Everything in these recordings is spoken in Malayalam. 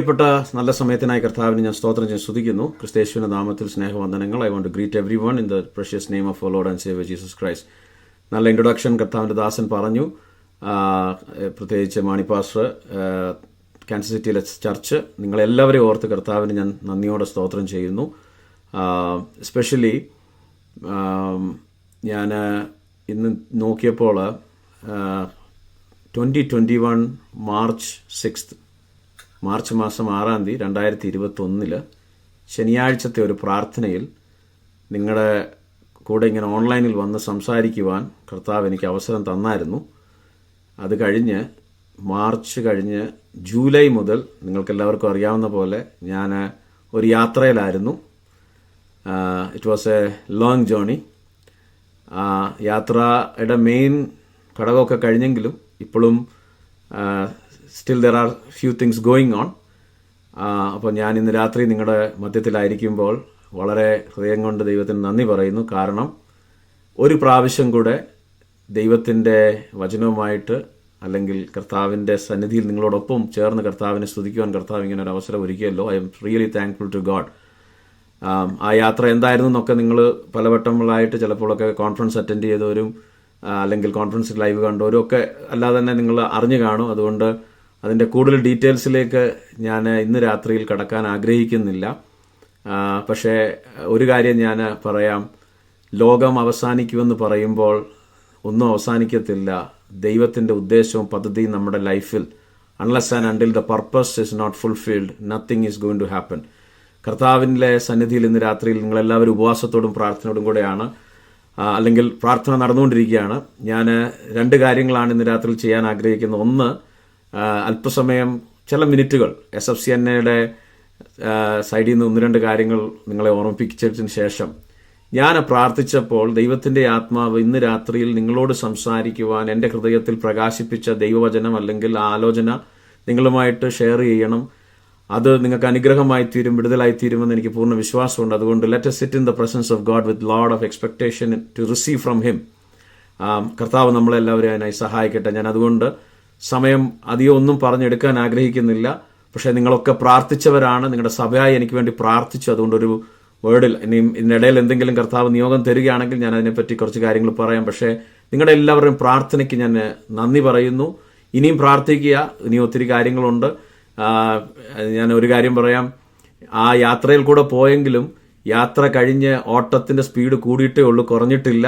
പ്രിയപ്പെട്ട നല്ല സമയത്തിനായി കർത്താവിനെ ഞാൻ സ്തോത്രം ചെയ്ത് സ്തുതിക്കുന്നു. ക്രിസ്തയേശുവിന്റെ നാമത്തിൽ സ്നേഹവന്ദനങ്ങൾ. I want to greet every one in the precious name of Lord and Saviour Jesus Christ. നല്ല ഇൻട്രൊഡക്ഷൻ കർത്താവിന്റെ ദാസൻ പറഞ്ഞു. പ്രത്യേകിച്ച് മാണി പാസ്റ്റർ, കാൻസസ് സിറ്റിയിലെ ചർച്ച്, നിങ്ങളെല്ലാവരെയും ഓർത്ത് കർത്താവിന് ഞാൻ നന്ദിയോടെ സ്തോത്രം ചെയ്യുന്നു. എസ്പെഷ്യലി ഞാൻ ഇന്ന് നോക്കിയപ്പോൾ 2021 മാർച്ച് 6 മാർച്ച് മാസം 6 2021 ശനിയാഴ്ചത്തെ ഒരു പ്രാർത്ഥനയിൽ നിങ്ങളുടെ കൂടെ ഇങ്ങനെ ഓൺലൈനിൽ വന്ന് സംസാരിക്കുവാൻ കർത്താവ് എനിക്ക് അവസരം തന്നായിരുന്നു. അത് കഴിഞ്ഞ് മാർച്ച് കഴിഞ്ഞ് ജൂലൈ മുതൽ നിങ്ങൾക്കെല്ലാവർക്കും അറിയാവുന്ന പോലെ ഞാൻ ഒരു യാത്രയിലായിരുന്നു. It was a long journey. യാത്രയുടെ മെയിൻ ഘടകമൊക്കെ കഴിഞ്ഞെങ്കിലും ഇപ്പോഴും still there are few things going on. അപ്പോൾ ഞാൻ ഇന്ന് രാത്രി നിങ്ങളുടെ മധ്യത്തിലായിരിക്കുമ്പോൾ വളരെ ഹൃദയം കൊണ്ട് ദൈവത്തിന് നന്ദി പറയുന്നു. കാരണം ഒരു പ്രാവശ്യം കൂടെ ദൈവത്തിൻ്റെ വചനവുമായിട്ട് അല്ലെങ്കിൽ കർത്താവിൻ്റെ സന്നിധിയിൽ നിങ്ങളോടൊപ്പം ചേർന്ന് കർത്താവിനെ സ്തുതിക്കുവാൻ കർത്താവ് ഇങ്ങനെ ഒരു അവസരം ഒരുക്കിയല്ലോ. I am really thankful to God. ആ യാത്ര എന്തായിരുന്നു എന്നൊക്കെ നിങ്ങൾ പലവട്ടങ്ങളായിട്ട് ചിലപ്പോഴൊക്കെ കോൺഫറൻസ് അറ്റൻഡ് ചെയ്തവരും അല്ലെങ്കിൽ കോൺഫറൻസ് ലൈവ് കണ്ടവരും ഒക്കെ അല്ലാതെ തന്നെ നിങ്ങൾ അറിഞ്ഞു കാണും. അതുകൊണ്ട് അതിൻ്റെ കൂടുതൽ ഡീറ്റെയിൽസിലേക്ക് ഞാൻ ഇന്ന് രാത്രിയിൽ കടക്കാൻ ആഗ്രഹിക്കുന്നില്ല. പക്ഷേ ഒരു കാര്യം ഞാൻ പറയാം. ലോകം അവസാനിക്കുമെന്ന് പറയുമ്പോൾ ഒന്നും അവസാനിക്കത്തില്ല. ദൈവത്തിൻ്റെ ഉദ്ദേശവും പദ്ധതിയും നമ്മുടെ ലൈഫിൽ unless and until the purpose is not fulfilled nothing is going to happen. കർത്താവിൻ്റെ സന്നിധിയിൽ ഇന്ന് രാത്രിയിൽ നിങ്ങളെല്ലാവരും ഉപവാസത്തോടും പ്രാർത്ഥനയോടും കൂടെയാണ്, അല്ലെങ്കിൽ പ്രാർത്ഥന നടന്നുകൊണ്ടിരിക്കുകയാണ്. ഞാൻ 2 കാര്യങ്ങളാണ് ഇന്ന് രാത്രിയിൽ ചെയ്യാൻ ആഗ്രഹിക്കുന്നത്. ഒന്ന്, അല്പസമയം ചില മിനിറ്റുകൾ SFCNയുടെ സൈഡിൽ നിന്ന് 1-2 കാര്യങ്ങൾ നിങ്ങളെ ഓർമ്മിപ്പിച്ചതിന് ശേഷം ഞാൻ പ്രാർത്ഥിച്ചപ്പോൾ ദൈവത്തിൻ്റെ ആത്മാവ് ഇന്ന് രാത്രിയിൽ നിങ്ങളോട് സംസാരിക്കുവാൻ എൻ്റെ ഹൃദയത്തിൽ പ്രകാശിപ്പിച്ച ദൈവവചനം അല്ലെങ്കിൽ ആലോചന നിങ്ങളുമായിട്ട് ഷെയർ ചെയ്യണം. അത് നിങ്ങൾക്ക് അനുഗ്രഹമായി തീരും, വിടുതലായി തീരുമെന്ന് എനിക്ക് പൂർണ്ണ വിശ്വാസമുണ്ട്. അതുകൊണ്ട് let us sit in the presence of God with load of expectation to receive from him. കർത്താവ് നമ്മളെല്ലാവരും അതിനായി സഹായിക്കട്ടെ. ഞാൻ അതുകൊണ്ട് സമയം അധികം ഒന്നും പറഞ്ഞെടുക്കാൻ ആഗ്രഹിക്കുന്നില്ല. പക്ഷേ നിങ്ങളൊക്കെ പ്രാർത്ഥിച്ചവരാണ്, നിങ്ങളുടെ സഭയായി എനിക്ക് വേണ്ടി പ്രാർത്ഥിച്ചു. അതുകൊണ്ടൊരു വേർഡിൽ ഇനിയും ഇതിനിടയിൽ എന്തെങ്കിലും കർത്താവ് നിയോഗം തരികയാണെങ്കിൽ ഞാൻ അതിനെപ്പറ്റി കുറച്ച് കാര്യങ്ങൾ പറയാം. പക്ഷേ നിങ്ങളുടെ എല്ലാവരുടെയും പ്രാർത്ഥനയ്ക്ക് ഞാൻ നന്ദി പറയുന്നു. ഇനിയും പ്രാർത്ഥിക്കുക. ഇനിയും ഒത്തിരി കാര്യങ്ങളുണ്ട്. ഞാൻ ഒരു കാര്യം പറയാം. ആ യാത്രയിൽ കൂടെ പോയെങ്കിലും യാത്ര കഴിഞ്ഞ് ഓട്ടത്തിൻ്റെ സ്പീഡ് കൂടിയിട്ടേ ഉള്ളൂ, കുറഞ്ഞിട്ടില്ല.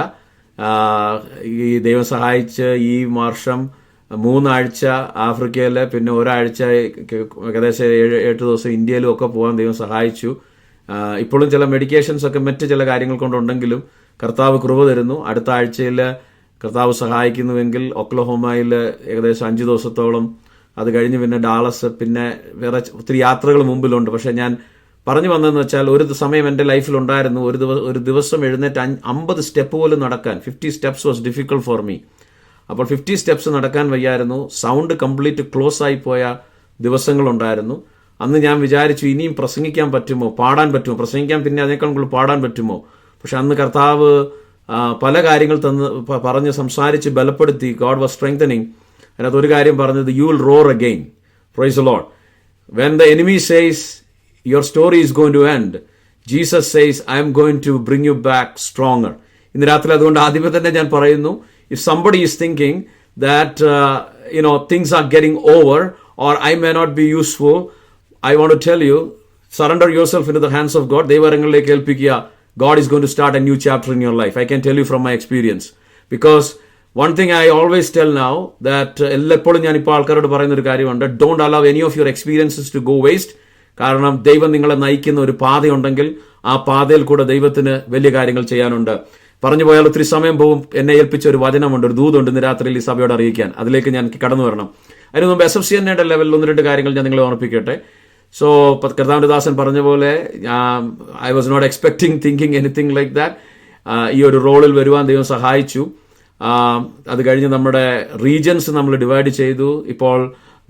ഈ ദൈവം സഹായിച്ച് ഈ വർഷം 3 ആഴ്ച ആഫ്രിക്കയിൽ, പിന്നെ ഒരാഴ്ച ഏകദേശം 7 ദിവസം ഇന്ത്യയിലും ഒക്കെ പോകാൻ ദൈവം സഹായിച്ചു. ഇപ്പോഴും ചില മെഡിക്കേഷൻസ് ഒക്കെ മറ്റ് ചില കാര്യങ്ങൾ കൊണ്ടുണ്ടെങ്കിലും കർത്താവ് കൃപ തരുന്നു. അടുത്ത ആഴ്ചയിൽ കർത്താവ് സഹായിക്കുന്നുവെങ്കിൽ ഒക്ലഹോമയിൽ ഏകദേശം 5 ദിവസത്തോളം, അത് കഴിഞ്ഞ് പിന്നെ ഡാളസ്, പിന്നെ വേറെ ഒത്തിരി യാത്രകൾ മുമ്പിലുണ്ട്. പക്ഷേ ഞാൻ പറഞ്ഞു വന്നതെന്ന് വെച്ചാൽ ഒരു സമയം എൻ്റെ ലൈഫിലുണ്ടായിരുന്നു, ഒരു ദിവസം എഴുന്നേറ്റ് 50 സ്റ്റെപ്പ് പോലും നടക്കാൻ, 50 steps was difficult for me. അപ്പോൾ 50 സ്റ്റെപ്സ് നടക്കാൻ വയ്യായിരുന്നു. സൗണ്ട് കംപ്ലീറ്റ് ക്ലോസ് ആയി പോയ ദിവസങ്ങളുണ്ടായിരുന്നു. അന്ന് ഞാൻ വിചാരിച്ചു ഇനിയും പ്രസംഗിക്കാൻ പറ്റുമോ, പാടാൻ പറ്റുമോ, പ്രസംഗിക്കാൻ പിന്നെ അതിനേക്കാൾ കൂടുതൽ പാടാൻ പറ്റുമോ. പക്ഷെ അന്ന് കർത്താവ് പല കാര്യങ്ങൾ പറഞ്ഞ് സംസാരിച്ച് ബലപ്പെടുത്തി. God was strengthening. അതിനകത്ത് ഒരു കാര്യം പറഞ്ഞത്, you will roar again. Praise the Lord. When the enemy says your story is going to end, Jesus says I M going to bring you back stronger. ഇന്ന് രാത്രി അതുകൊണ്ട് ആദ്യമേ തന്നെ ഞാൻ പറയുന്നു, if somebody is thinking that things are getting over or I may not be useful, I want to tell you, surrender yourself into the hands of God. ദൈവകരങ്ങളിലേക്ക് ഏൽപ്പിക്കുക. God is going to start a new chapter in your life. I can tell you from my experience. Because one thing I always tell now, that എപ്പോഴും ഞാനിപ്പോൾ ആൾക്കാരോട് പറയുന്ന ഒരു കാര്യമുണ്ട്, don't allow any of your experiences to go waste. കാരണം ദൈവം നിങ്ങളെ നയിക്കുന്ന ഒരു പാതയുണ്ടെങ്കിൽ ആ പാതയിൽ കൂടെ ദൈവത്തിന് വലിയ കാര്യങ്ങൾ ചെയ്യാനുണ്ട്. പറഞ്ഞു പോയാൽ ഒത്തിരി സമയം പോകും. എന്നെ ഏൽപ്പിച്ച ഒരു വചനമുണ്ട്, ഒരു ദൂതുണ്ട് ഇന്ന് രാത്രിയിൽ ഈ സഭയോട് അറിയിക്കാൻ. അതിലേക്ക് ഞാൻ കടന്നു വരണം. അതിന് മുമ്പ് SFCNയുടെ ലെവലിൽ 1-2 കാര്യങ്ങൾ ഞാൻ നിങ്ങളെ ഓർമ്മിപ്പിക്കട്ടെ. സോ കർത്താവിന്റെ ദാസൻ പറഞ്ഞ പോലെ I was not expecting thinking anything like that. ഈ ഒരു റോളിൽ വരുവാൻ ദൈവം സഹായിച്ചു. അത് കഴിഞ്ഞ് നമ്മുടെ റീജിയൻസ് നമ്മൾ ഡിവൈഡ് ചെയ്തു. ഇപ്പോൾ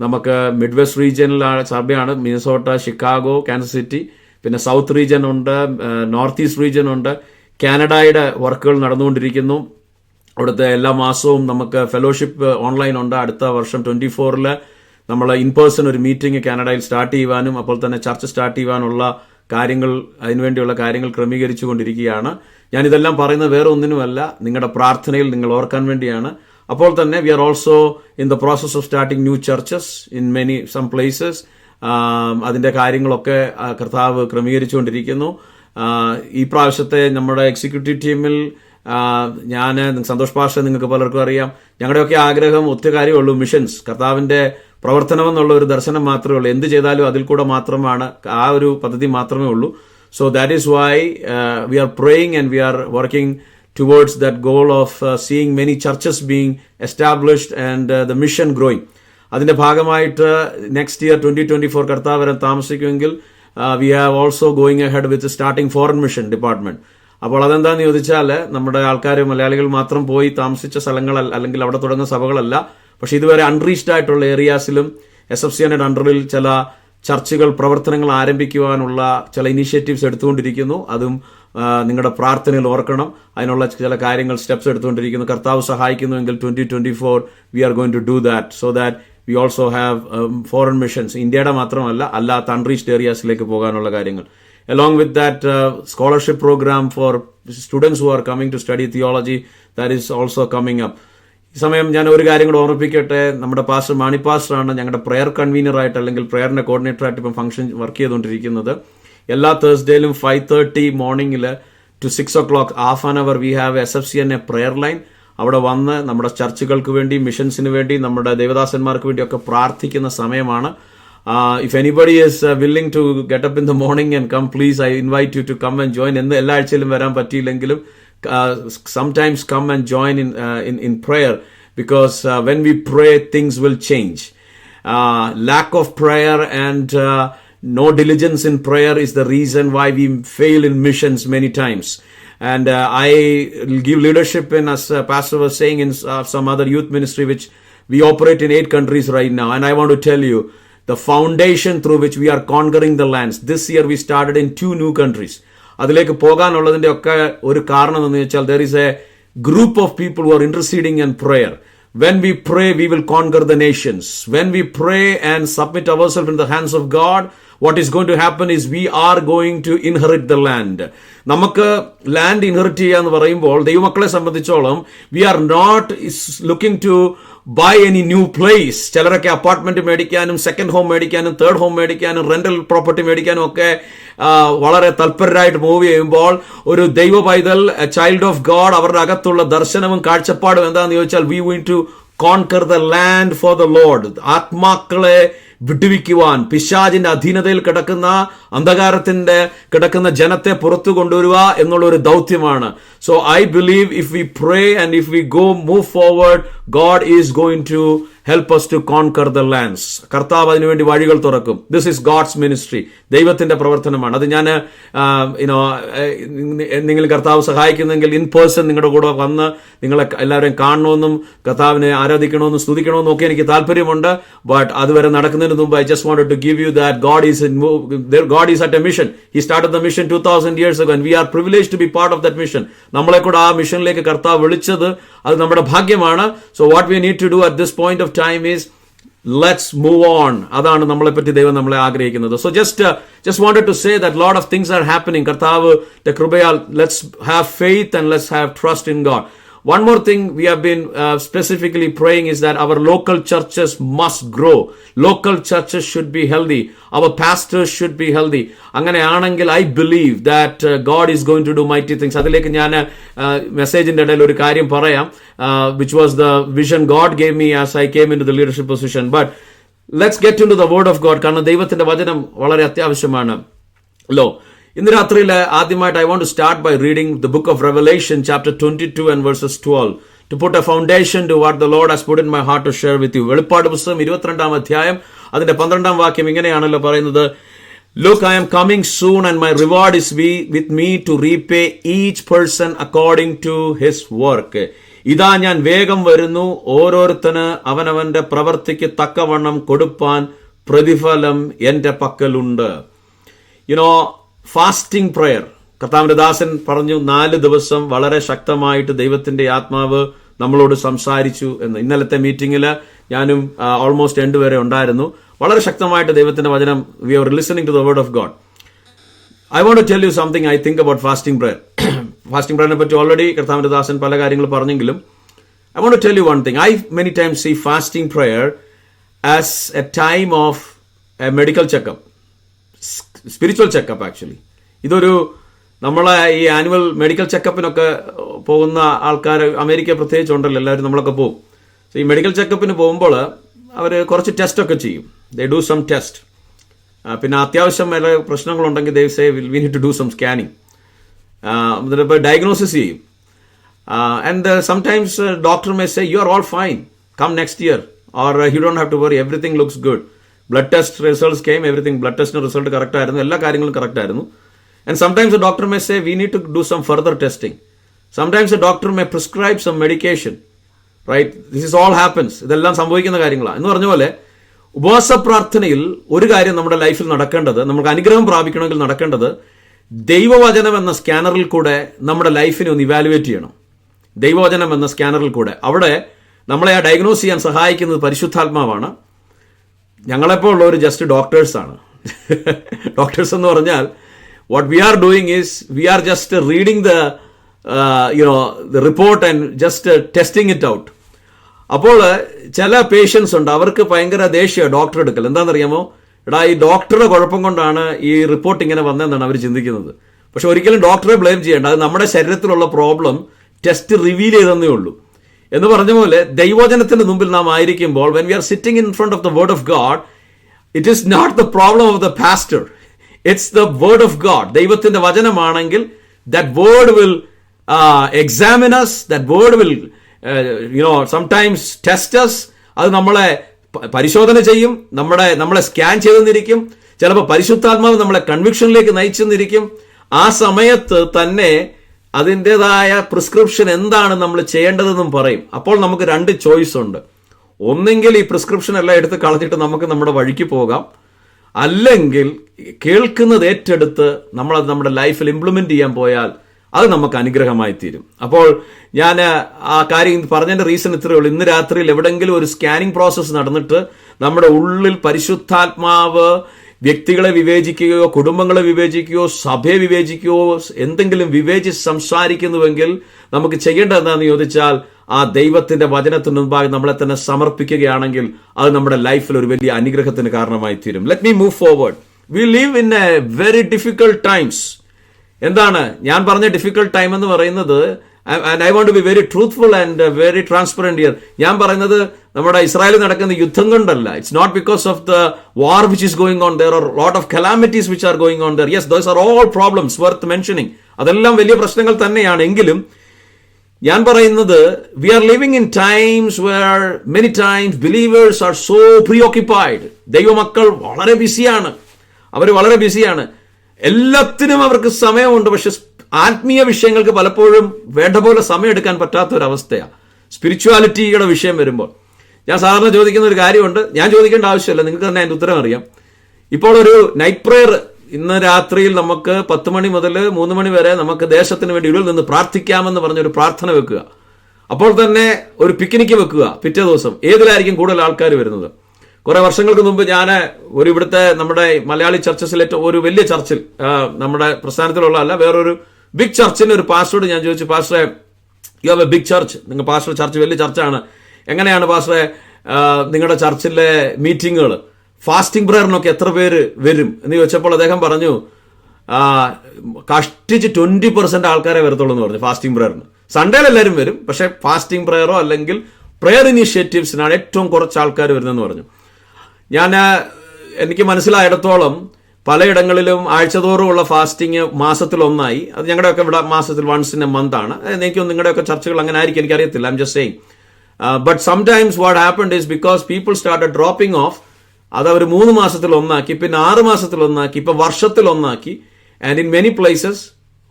നമുക്ക് മിഡ് വെസ്റ്റ് റീജിയനിലാണ് സഭയാണ്, മിനസോട്ട, ഷിക്കാഗോ, കാൻസസ് സിറ്റി. പിന്നെ സൗത്ത് റീജിയൻ ഉണ്ട്, നോർത്ത് ഈസ്റ്റ് റീജിയൻ ഉണ്ട്. കാനഡയുടെ വർക്കുകൾ നടന്നുകൊണ്ടിരിക്കുന്നു. അവിടുത്തെ എല്ലാ മാസവും നമുക്ക് ഫെലോഷിപ്പ് ഓൺലൈൻ ഉണ്ട്. അടുത്ത വർഷം 24 നമ്മൾ ഇൻ പേഴ്സൺ ഒരു മീറ്റിംഗ് കാനഡയിൽ സ്റ്റാർട്ട് ചെയ്യുവാനും അപ്പോൾ തന്നെ ചർച്ച് സ്റ്റാർട്ട് ചെയ്യുവാനുള്ള കാര്യങ്ങൾ, അതിനുവേണ്ടിയുള്ള കാര്യങ്ങൾ ക്രമീകരിച്ചു കൊണ്ടിരിക്കുകയാണ്. ഞാനിതെല്ലാം പറയുന്നത് വേറെ ഒന്നിനുമല്ല, നിങ്ങളുടെ പ്രാർത്ഥനയിൽ നിങ്ങൾ ഓർക്കാൻ വേണ്ടിയാണ്. അപ്പോൾ തന്നെ we are also in the process of starting new churches in some places. അതിന്റെ കാര്യങ്ങളൊക്കെ കർത്താവ് ക്രമീകരിച്ചുകൊണ്ടിരിക്കുന്നു. ഈ പ്രാവശ്യത്തെ നമ്മുടെ എക്സിക്യൂട്ടീവ് ടീമിൽ ഞാൻ, സന്തോഷ് പാഷ നിങ്ങൾക്ക് പലർക്കും അറിയാം, ഞങ്ങളുടെയൊക്കെ ആഗ്രഹം ഒറ്റ കാര്യമുള്ളൂ, മിഷൻസ്, കർത്താവിന്റെ പ്രവർത്തനം എന്നുള്ള ഒരു ദർശനം മാത്രമേ ഉള്ളൂ. എന്ത് ചെയ്താലും അതിൽ കൂടെ മാത്രമാണ്, ആ ഒരു പദ്ധതി മാത്രമേ ഉള്ളൂ. So that is why we are praying and we are working towards that goal of seeing many churches being established and the mission growing. അതിന്റെ ഭാഗമായിട്ട് നെക്സ്റ്റ് ഇയർ 2024 കർത്താവ് വരാൻ താമസിക്കുമെങ്കിൽ we have also going ahead with starting foreign mission department. അപ്പോൾ അതെന്താന്ന് ചോദിച്ചാൽ, നമ്മുടെ ആൾക്കാർ, മലയാളികൾ മാത്രം പോയി താമസിച്ച സ്ഥലങ്ങൾ അല്ലെങ്കിൽ അവിടെ തുടങ്ങുന്ന സഭകളല്ല, പക്ഷെ ഇതുവരെ അൺറീച്ച്ഡ് ആയിട്ടുള്ള ഏരിയാസിലും SFCNയുടെ അണ്ടറിൽ ചില ചർച്ചുകൾ, പ്രവർത്തനങ്ങൾ ആരംഭിക്കുവാനുള്ള ചില ഇനീഷ്യേറ്റീവ്സ് എടുത്തുകൊണ്ടിരിക്കുന്നു. അതും നിങ്ങളുടെ പ്രാർത്ഥനയിൽ ഓർക്കണം. അതിനുള്ള ചില കാര്യങ്ങൾ, സ്റ്റെപ്സ് എടുത്തുകൊണ്ടിരിക്കുന്നു. കർത്താവ് സഹായിക്കുന്നുവെങ്കിൽ 2024 we are going to do that, so that we also have foreign missions, ഇന്ത്യയുടെ മാത്രമല്ല അല്ലാത്ത അൺറീച്ച്ഡ് ഏരിയാസിലേക്ക് പോകാനുള്ള കാര്യങ്ങൾ. Along with that scholarship program for students who are coming to study theology, that is also coming up. ഈ സമയം ഞാൻ ഒരു കാര്യം കൂടെ ഓർമ്മിപ്പിക്കട്ടെ. നമ്മുടെ പാസ്റ്റർ മാണി പാസ്റ്ററാണ് ഞങ്ങളുടെ പ്രെയർ കൺവീനർ ആയിട്ട് അല്ലെങ്കിൽ പ്രെയറിന്റെ കോർഡിനേറ്റർ ആയിട്ട് ഇപ്പം ഫംഗ്ഷൻ വർക്ക് ചെയ്തുകൊണ്ടിരിക്കുന്നത്. എല്ലാ തേഴ്സ്ഡേയിലും 5:30 മോർണിംഗിൽ to 6 o'clock half an hour we have SFCN prayer line. അവിടെ വന്ന് നമ്മുടെ ചർച്ചുകൾക്ക് വേണ്ടി, മിഷൻസിന് വേണ്ടി, നമ്മുടെ ദേവദാസന്മാർക്ക് വേണ്ടിയൊക്കെ പ്രാർത്ഥിക്കുന്ന സമയമാണ്. If anybody is willing to get up in the morning and come, please, I invite you to come and join. എന്ന് എല്ലാ ആഴ്ചയിലും വരാൻ പറ്റിയില്ലെങ്കിലും sometimes come and join in prayer, because when we pray, things will change. Lack of prayer and no diligence in prayer is the reason why we fail in missions many times. And I give leadership in, as Pastor was saying, in some other youth ministry, which we operate in 8 countries right now. And I want to tell you, the foundation through which we are conquering the lands. This year we started in 2 new countries. അതിലേക്ക് പോകാനുള്ളതിന്റെ ഒക്കെ ഒരു കാരണം എന്ന് വെച്ചാൽ, there is a group of people who are interceding in prayer. When we pray, we will conquer the nations. When we pray and submit ourselves in the hands of God, what is going to happen is we are going to inherit the land. നമുക്ക് ലാൻഡ് ഇൻഹെറിറ്റ് ചെയ്യുക എന്ന് പറയുമ്പോൾ, ദൈവമക്കളെ സംബന്ധിച്ചോളം, we are not looking to buy any new place. ചിലരൊക്കെ അപ്പാർട്ട്മെന്റ് മേടിക്കാനും, സെക്കൻഡ് ഹോം മേടിക്കാനും, തേർഡ് ഹോം മേടിക്കാനും, റെന്റൽ പ്രോപ്പർട്ടി മേടിക്കാനും ഒക്കെ വളരെ തൽപരരായിട്ട് മൂവ് ചെയ്യുമ്പോൾ, ഒരു ദൈവ പൈതൽ, ചൈൽഡ് ഓഫ് ഗോഡ്, അവരുടെ അകത്തുള്ള ദർശനവും കാഴ്ചപ്പാടും എന്താണെന്ന് ചോദിച്ചാൽ, we going to conquer the land for the Lord. ആത്മാക്കളെ വിടുവിക്കുവാൻ, പിശാചിന്റെ അധീനതയിൽ കിടക്കുന്ന, അന്ധകാരത്തിന്റെ കിടക്കുന്ന ജനത്തെ പുറത്തു കൊണ്ടുവരിക എന്നുള്ള ഒരു ദൗത്യമാണ്. So I believe if we pray and if we move forward, God is going to help us to conquer the lands. കർത്താവ് അതിനുവേണ്ടി വഴികൾ തുറക്കും. This is God's ministry. ദൈവത്തിന്റെ പ്രവർത്തനമാണ്. അത് ഞാൻ നിങ്ങൾ കർത്താവ് സഹായിക്കുന്നെങ്കിൽ ഇൻ പേഴ്സൺ നിങ്ങളുടെ കൂടെ വന്ന് നിങ്ങളെ എല്ലാവരെയും കാണണമെന്നും കർത്താവിനെ ആരാധിക്കണമെന്നും സ്തുതിക്കണമെന്നും ഒക്കെ എനിക്ക് താല്പര്യമുണ്ട്. ബട്ട് അതുവരെ നടക്കുന്നതിന് മുമ്പ് I just wanted to give you that God is at a mission. He started the mission 2000 years ago and we are privileged to be part of that mission. നമ്മളെ കൂടെ ആ മിഷനിലേക്ക് കർത്താവ് വിളിച്ചത് അത് നമ്മുടെ ഭാഗ്യമാണ്. So what we need to do at this point of time is let's move on. അതാണ് നമ്മളെ പറ്റി ദൈവം നമ്മളെ ആഗ്രഹിക്കുന്നത്. So just wanted to say that lot of things are happening. കർത്താവ് കൃപയാൽ let's have faith and let's have trust in God. One more thing we have been specifically praying is that our local churches must grow. Local churches should be healthy. Our pastors should be healthy. അങ്ങനെയാണെങ്കിൽ I believe that God is going to do mighty things. അതിലേക്ക് ഞാൻ മെസ്സേജിന്റെ ഇടയിൽ ഒരു കാര്യം പറയാം, which was the vision God gave me as I came into the leadership position. But let's get into the word of God. കാരണം ദൈവത്തിന്റെ വചനം വളരെ അത്യാവശ്യമാണ്. ഇന്ന് രാത്രിയിൽ ആദ്യമായിട്ട് I want to start by reading the book of Revelation chapter 22 and verses 12 to put a foundation to what the Lord has put in my heart to share with you. വെളിപ്പാട് പുസ്തകം 22-ാം അധ്യായം അതിന്റെ 12-ാം വാക്യം ഇങ്ങനെയാണല്ലോ പറയുന്നത്, Look, I am coming soon and my reward is with me to repay each person according to his work. ഇതാ ഞാൻ വേഗം വരുന്നു, ഓരോരുത്തന് അവനവന്റെ പ്രവൃത്തിക്ക് തക്കവണ്ണം കൊടുപ്പാൻ പ്രതിഫലം എന്റെ പക്കലുണ്ട്. ഫാസ്റ്റിംഗ് പ്രയർ, കർത്താവിന്റെ ദാസൻ പറഞ്ഞു 4 ദിവസം വളരെ ശക്തമായിട്ട് ദൈവത്തിന്റെ ആത്മാവ് നമ്മളോട് സംസാരിച്ചു എന്ന്. ഇന്നലത്തെ മീറ്റിംഗിൽ ഞാനും ഓൾമോസ്റ്റ് എൻഡ് വരെ ഉണ്ടായിരുന്നു. വളരെ ശക്തമായിട്ട് ദൈവത്തിന്റെ വചനം, we are listening to the word of God. I want to tell you something I think about fasting prayer. Fasting prayer പറ്റി ഓൾറെഡി കർത്താവിന്റെ ദാസൻ പല കാര്യങ്ങൾ പറഞ്ഞെങ്കിലും I want to tell you one thing. I many times see fasting prayer as a time of a medical checkup, spiritual checkup actually. ഇതൊരു നമ്മളെ ഈ ആനുവൽ മെഡിക്കൽ ചെക്കപ്പിനൊക്കെ പോകുന്ന ആൾക്കാർ അമേരിക്ക പ്രത്യേകിച്ച് ഉണ്ടല്ലോ, എല്ലാവരും നമ്മളൊക്കെ പോകും. സോ ഈ മെഡിക്കൽ ചെക്കപ്പിന് പോകുമ്പോൾ അവർ കുറച്ച് ടെസ്റ്റ് ഒക്കെ ചെയ്യും. They do some test. പിന്നെ അത്യാവശ്യം വല്ല പ്രശ്നങ്ങളുണ്ടെങ്കിൽ they say we need to do some scanning, എന്നിട്ട് ഡയഗ്നോസിസ് ചെയ്യും. And sometimes doctor may say you are all fine, come next year, or you don't have to worry, everything looks good. Blood test results came, everything blood ടെസ്റ്റിന് റിസൾട്ട് കറക്റ്റ് ആയിരുന്നു, എല്ലാ കാര്യങ്ങളും കറക്റ്റ് ആയിരുന്നു. And sometimes the doctor may say we need to do some further testing. Sometimes the doctor may prescribe some medication, right? This is all happens. ഇതെല്ലാം സംഭവിക്കുന്ന കാര്യങ്ങളാണ്. എന്ന് പറഞ്ഞ പോലെ ഉപവാസ പ്രാർത്ഥനയിൽ ഒരു കാര്യം നമ്മുടെ ലൈഫിൽ നടക്കേണ്ടത്, നമുക്ക് അനുഗ്രഹം പ്രാപിക്കണമെങ്കിൽ നടക്കേണ്ടത്, ദൈവവചനം എന്ന സ്കാനറിൽ കൂടെ നമ്മുടെ ലൈഫിനെ ഒന്ന് ഇവാലുവേറ്റ് ചെയ്യണം. ദൈവവചനം എന്ന സ്കാനറിൽ കൂടെ അവിടെ നമ്മളെ ആ ഡയഗ്നോസ് ചെയ്യാൻ സഹായിക്കുന്നത് പരിശുദ്ധാത്മാവാണ്. ഞങ്ങളെപ്പോൾ ഉള്ളവർ ജസ്റ്റ് ഡോക്ടേഴ്സാണ്. ഡോക്ടേഴ്സ് എന്ന് പറഞ്ഞാൽ what we are doing is we are just reading the report and just testing it out. അപ്പോൾ ചില പേഷ്യൻസ് ഉണ്ട്, അവർക്ക് ഭയങ്കര ദേഷ്യം ഡോക്ടർ എടുക്കൽ. എന്താണെന്നറിയാമോ? എടാ, ഈ ഡോക്ടറുടെ കുഴപ്പം കൊണ്ടാണ് ഈ റിപ്പോർട്ട് ഇങ്ങനെ വന്നതെന്നാണ് അവർ ചിന്തിക്കുന്നത്. പക്ഷെ ഒരിക്കലും ഡോക്ടറെ ബ്ലെയിം ചെയ്യേണ്ട, അത് നമ്മുടെ ശരീരത്തിലുള്ള പ്രോബ്ലം ടെസ്റ്റ് റിവീൽ ചെയ്തെന്നേ ഉള്ളൂ. എന്ന് പറഞ്ഞ പോലെ ദൈവവചനത്തിന് മുമ്പിൽ നാം ആയിരിക്കുമ്പോൾ when we are sitting in front of the word of God, it is not the problem of the pastor. It's the word of God. ദൈവത്തിന്റെ വചനമാണെങ്കിൽ that word will examine us, that word will sometimes test us. അത് നമ്മളെ പരിശോധന ചെയ്യും, നമ്മളെ സ്കാൻ ചെയ്തെന്നിരിക്കും. ചിലപ്പോൾ പരിശുദ്ധാത്മാവ് നമ്മളെ കൺവിക്ഷനിലേക്ക് നയിച്ചെന്നിരിക്കും. ആ സമയത്ത് തന്നെ അതിൻ്റെതായ പ്രിസ്ക്രിപ്ഷൻ എന്താണ് നമ്മൾ ചെയ്യേണ്ടതെന്നും പറയും. അപ്പോൾ നമുക്ക് രണ്ട് ചോയ്സ് ഉണ്ട്. ഒന്നെങ്കിൽ ഈ പ്രിസ്ക്രിപ്ഷൻ എല്ലാം എടുത്ത് കളഞ്ഞിട്ട് നമുക്ക് നമ്മുടെ വഴിക്ക് പോകാം, അല്ലെങ്കിൽ കേൾക്കുന്നത് ഏറ്റെടുത്ത് നമ്മളത് നമ്മുടെ ലൈഫിൽ ഇംപ്ലിമെന്റ് ചെയ്യാൻ പോയാൽ അത് നമുക്ക് അനുഗ്രഹമായി തീരും. അപ്പോൾ ഞാൻ ആ കാര്യം പറഞ്ഞതിന്റെ റീസൺ ഇത്രയേ ഉള്ളൂ. ഇന്ന് രാത്രിയിൽ എവിടെങ്കിലും ഒരു സ്കാനിങ് പ്രോസസ്സ് നടന്നിട്ട് നമ്മുടെ ഉള്ളിൽ പരിശുദ്ധാത്മാവ് വ്യക്തികളെ വിവേചിക്കുകയോ കുടുംബങ്ങളെ വിവേചിക്കുകയോ സഭയെ വിവേചിക്കുകയോ എന്തെങ്കിലും വിവേചിച്ച് സംസാരിക്കുന്നുവെങ്കിൽ നമുക്ക് ചെയ്യേണ്ടത് എന്താണെന്ന് ചോദിച്ചാൽ ആ ദൈവത്തിന്റെ വചനത്തിന് മുമ്പാകെ നമ്മളെ തന്നെ സമർപ്പിക്കുകയാണെങ്കിൽ അത് നമ്മുടെ ലൈഫിൽ ഒരു വലിയ അനുഗ്രഹത്തിന് കാരണമായി തീരും. Let me move forward. We live in a very difficult times. എന്താണ് ഞാൻ പറഞ്ഞ ഡിഫിക്കൽട്ട് ടൈം എന്ന് പറയുന്നത്? And I want to be very truthful and very transparent here. ഞാൻ പറയുന്നത് നമ്മുടെ ഇസ്രായേലിൽ നടക്കുന്ന യുദ്ധം കൊണ്ടല്ല. It's not because of the war which is going on. There are lot of calamities which are going on there. Yes, those are all problems worth mentioning. അതെല്ലാം വലിയ പ്രശ്നങ്ങൾ തന്നെയാണ്. എങ്കിലും ഞാൻ പറയുന്നത് we are living in times where many times believers are so preoccupied. ദൈവമക്കൾ വളരെ ബിസിയാണ്, അവർ വളരെ ബിസിയാണ്. എല്ലാത്തിനും അവർക്ക് സമയമുണ്ട്, പക്ഷെ ആത്മീയ വിഷയങ്ങൾക്ക് പലപ്പോഴും വേണ്ട പോലെ സമയം എടുക്കാൻ പറ്റാത്ത ഒരു അവസ്ഥയാണ്. സ്പിരിച്വാലിറ്റിയുടെ വിഷയം വരുമ്പോൾ ഞാൻ സാധാരണ ചോദിക്കുന്ന ഒരു കാര്യമുണ്ട്. ഞാൻ ചോദിക്കേണ്ട ആവശ്യമില്ല, നിങ്ങൾക്ക് തന്നെ അതിന്റെ ഉത്തരം അറിയാം. ഇപ്പോൾ ഒരു നൈറ്റ് പ്രെയർ ഇന്ന് രാത്രിയിൽ നമുക്ക് 10 മണി മുതൽ 3 മണി വരെ നമുക്ക് ദേശത്തിന് വേണ്ടി ഉള്ളിൽ നിന്ന് പ്രാർത്ഥിക്കാമെന്ന് പറഞ്ഞൊരു പ്രാർത്ഥന വെക്കുക. അപ്പോൾ തന്നെ ഒരു പിക്നിക്ക് വെക്കുക. പിറ്റേ ദിവസം ഏതിലായിരിക്കും കൂടുതൽ ആൾക്കാർ വരുന്നത്? കുറെ വർഷങ്ങൾക്ക് മുമ്പ് ഞാൻ ഒരു ഇവിടുത്തെ നമ്മുടെ മലയാളി ചർച്ചസിൽ ഏറ്റവും ഒരു വലിയ ചർച്ചിൽ, നമ്മുടെ പ്രസ്ഥാനത്തിലുള്ള അല്ല, വേറൊരു ബിഗ് ചർച്ചിന്റെ ഒരു പാസ്റ്ററോട് ഞാൻ ചോദിച്ചു, പാസ്റ്ററെ you have a big church, നിങ്ങൾ പാസ്റ്റർ ചർച്ച് വലിയ ചർച്ചാണ്, എങ്ങനെയാണ് പാസ്റ്ററെ നിങ്ങളുടെ ചർച്ചിലെ മീറ്റിങ്ങുകൾ, ഫാസ്റ്റിംഗ് പ്രയറിനൊക്കെ എത്ര പേര് വരും എന്ന് ചോദിച്ചപ്പോൾ അദ്ദേഹം പറഞ്ഞു, കഷ്ടിച്ച് 20% ആൾക്കാരെ വരത്തുള്ളൂ എന്ന് പറഞ്ഞു ഫാസ്റ്റിംഗ് പ്രയറിന്. സൺഡേയിൽ എല്ലാവരും വരും, പക്ഷെ ഫാസ്റ്റിംഗ് പ്രയറോ അല്ലെങ്കിൽ പ്രയർ ഇനീഷ്യേറ്റീവ്സിനാണ് ഏറ്റവും കുറച്ച് ആൾക്കാർ വരുന്നതെന്ന് പറഞ്ഞു. എനിക്ക് മനസ്സിലായിടത്തോളം പലയിടങ്ങളിലും ആഴ്ചതോറുമുള്ള ഫാസ്റ്റിംഗ് മാസത്തിൽ ഒന്നായി. അത് ഞങ്ങളുടെയൊക്കെ ഇവിടെ മാസത്തിൽ വൺസ് ഇൻ എ മന്ത് ആണ്. എനിക്കും നിങ്ങളുടെയൊക്കെ ചർച്ചകൾ അങ്ങനെ ആയിരിക്കും, എനിക്കറിയത്തില്ല. I am just saying. But sometimes what happened is because people started dropping of. അത് അവർ 3 മാസത്തിൽ ഒന്നാക്കി, പിന്നെ 6 മാസത്തിൽ ഒന്നാക്കി, ഇപ്പൊ വർഷത്തിൽ ഒന്നാക്കി. ആൻഡ് ഇൻ മെനി പ്ലേസസ്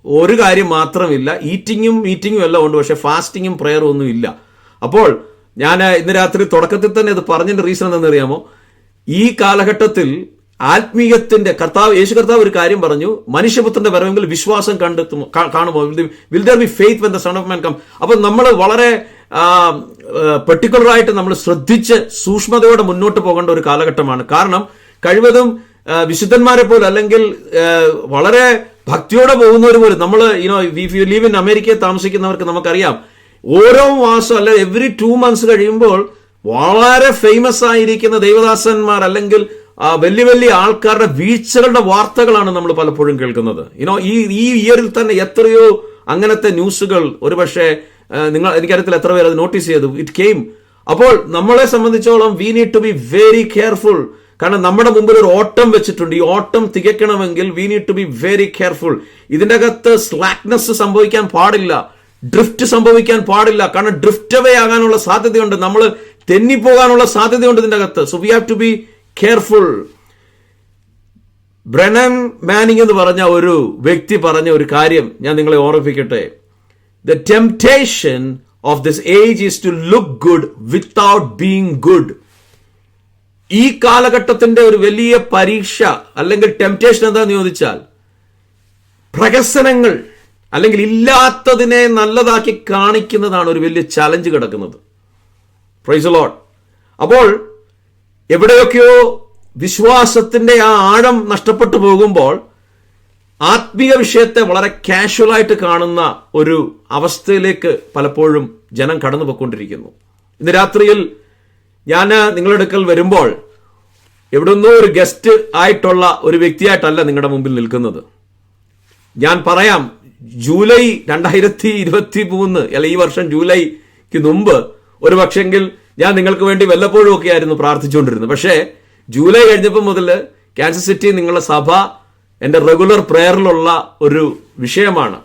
ഒരു കാര്യം മാത്രമില്ല, മീറ്റിങ്ങും എല്ലാം ഉണ്ട്, പക്ഷെ ഫാസ്റ്റിങ്ങും പ്രയറും ഒന്നും ഇല്ല. അപ്പോൾ ഞാൻ ഇന്ന് രാത്രി തുടക്കത്തിൽ തന്നെ ഇത് പറഞ്ഞതിന്റെ റീസൺ എന്താണെന്ന് അറിയാമോ? ഈ കാലഘട്ടത്തിൽ ആത്മീയത്തിന്റെ യേശു കർത്താവ് ഒരു കാര്യം പറഞ്ഞു, മനുഷ്യപുത്രന്റെ വരവെങ്കിൽ വിശ്വാസം കാണുമോ, will there be faith when the son of man come. അപ്പൊ നമ്മൾ വളരെ പെർട്ടിക്കുലറായിട്ട് നമ്മൾ ശ്രദ്ധിച്ച് സൂക്ഷ്മതയോടെ മുന്നോട്ട് പോകേണ്ട ഒരു കാലഘട്ടമാണ്. കാരണം കഴിവതും വിശുദ്ധന്മാരെ പോലും അല്ലെങ്കിൽ വളരെ ഭക്തിയോടെ പോകുന്നവർ പോലും, നമ്മൾ ഇഫ് യു ലീവ് ഇൻ അമേരിക്കയിൽ താമസിക്കുന്നവർക്ക് നമുക്കറിയാം, ഓരോ മാസം അല്ലെ എവറി 2 months കഴിയുമ്പോൾ വളരെ ഫേമസ് ആയിരിക്കുന്ന ദൈവദാസന്മാർ അല്ലെങ്കിൽ വലിയ വലിയ ആൾക്കാരുടെ വീഴ്ചകളുടെ വാർത്തകളാണ് നമ്മൾ പലപ്പോഴും കേൾക്കുന്നത്. ഈ ഇയറിൽ തന്നെ എത്രയോ അങ്ങനത്തെ ന്യൂസുകൾ, ഒരുപക്ഷെ എനിക്കറിയത്തില്ല എത്ര പേര് അത് നോട്ടീസ് ചെയ്തു, ഇറ്റ് കെയിം. അപ്പോൾ നമ്മളെ സംബന്ധിച്ചോളം we need to be very careful. കാരണം നമ്മുടെ മുമ്പിൽ ഒരു ഓട്ടം വെച്ചിട്ടുണ്ട്. ഈ ഓട്ടം തികയ്ക്കണമെങ്കിൽ we need to be very careful. ഇതിന്റെ അകത്ത് സ്ലാക്നെസ് സംഭവിക്കാൻ പാടില്ല, ഡ്രിഫ്റ്റ് സംഭവിക്കാൻ പാടില്ല. കാരണം ഡ്രിഫ്റ്റ് അവേ ആകാനുള്ള സാധ്യതയുണ്ട്, നമ്മൾ തെന്നിപ്പോകാനുള്ള സാധ്യതയുണ്ട് ഇതിന്റെ അകത്ത്. So we have to be careful. Brennan Manning എന്ന് പറഞ്ഞ ഒരു വ്യക്തി പറഞ്ഞ ഒരു കാര്യം ഞാൻ നിങ്ങളെ ഓർമ്മിപ്പിക്കട്ടെ. The temptation of this age is to look good without being good. ഈ കാലഘട്ടത്തിന്റെ ഒരു വലിയ പരീക്ഷ അല്ലെങ്കിൽ ടെംപ്റ്റേഷൻ എന്താന്ന് ചോദിച്ചാൽ, പ്രഹസനങ്ങൾ അല്ലെങ്കിൽ ഇല്ലാത്തതിനെ നല്ലതാക്കി കാണിക്കുന്നതാണ് ഒരു വലിയ ചലഞ്ച് കിടക്കുന്നത്. Price the Lord. അപ്പോൾ എവിടെയൊക്കെയോ വിശ്വാസത്തിന്റെ ആ ആഴം നഷ്ടപ്പെട്ടു പോകുമ്പോൾ ആത്മീയ വിഷയത്തെ വളരെ കാഷ്വലായിട്ട് കാണുന്ന ഒരു അവസ്ഥയിലേക്ക് പലപ്പോഴും ജനം കടന്നു പോയിക്കൊണ്ടിരിക്കുന്നു. ഇന്ന് രാത്രിയിൽ ഞാൻ നിങ്ങളുടെ അടുക്കൽ വരുമ്പോൾ എവിടുന്നോ ഒരു ഗസ്റ്റ് ആയിട്ടുള്ള ഒരു വ്യക്തിയായിട്ടല്ല നിങ്ങളുടെ മുമ്പിൽ നിൽക്കുന്നത്. ഞാൻ പറയാം, ജൂലൈ 2023 അല്ല ഈ വർഷം ജൂലൈക്ക് മുമ്പ് ഒരു പക്ഷെങ്കിൽ ഞാൻ നിങ്ങൾക്ക് വേണ്ടി വല്ലപ്പോഴും ഒക്കെ ആയിരുന്നു പ്രാർത്ഥിച്ചുകൊണ്ടിരുന്നത്. പക്ഷേ ജൂലൈ കഴിഞ്ഞപ്പോൾ മുതൽ കാൻസസ് സിറ്റി നിങ്ങളുടെ സഭ എൻ്റെ റെഗുലർ പ്രെയറിലുള്ള ഒരു വിഷയമാണ്.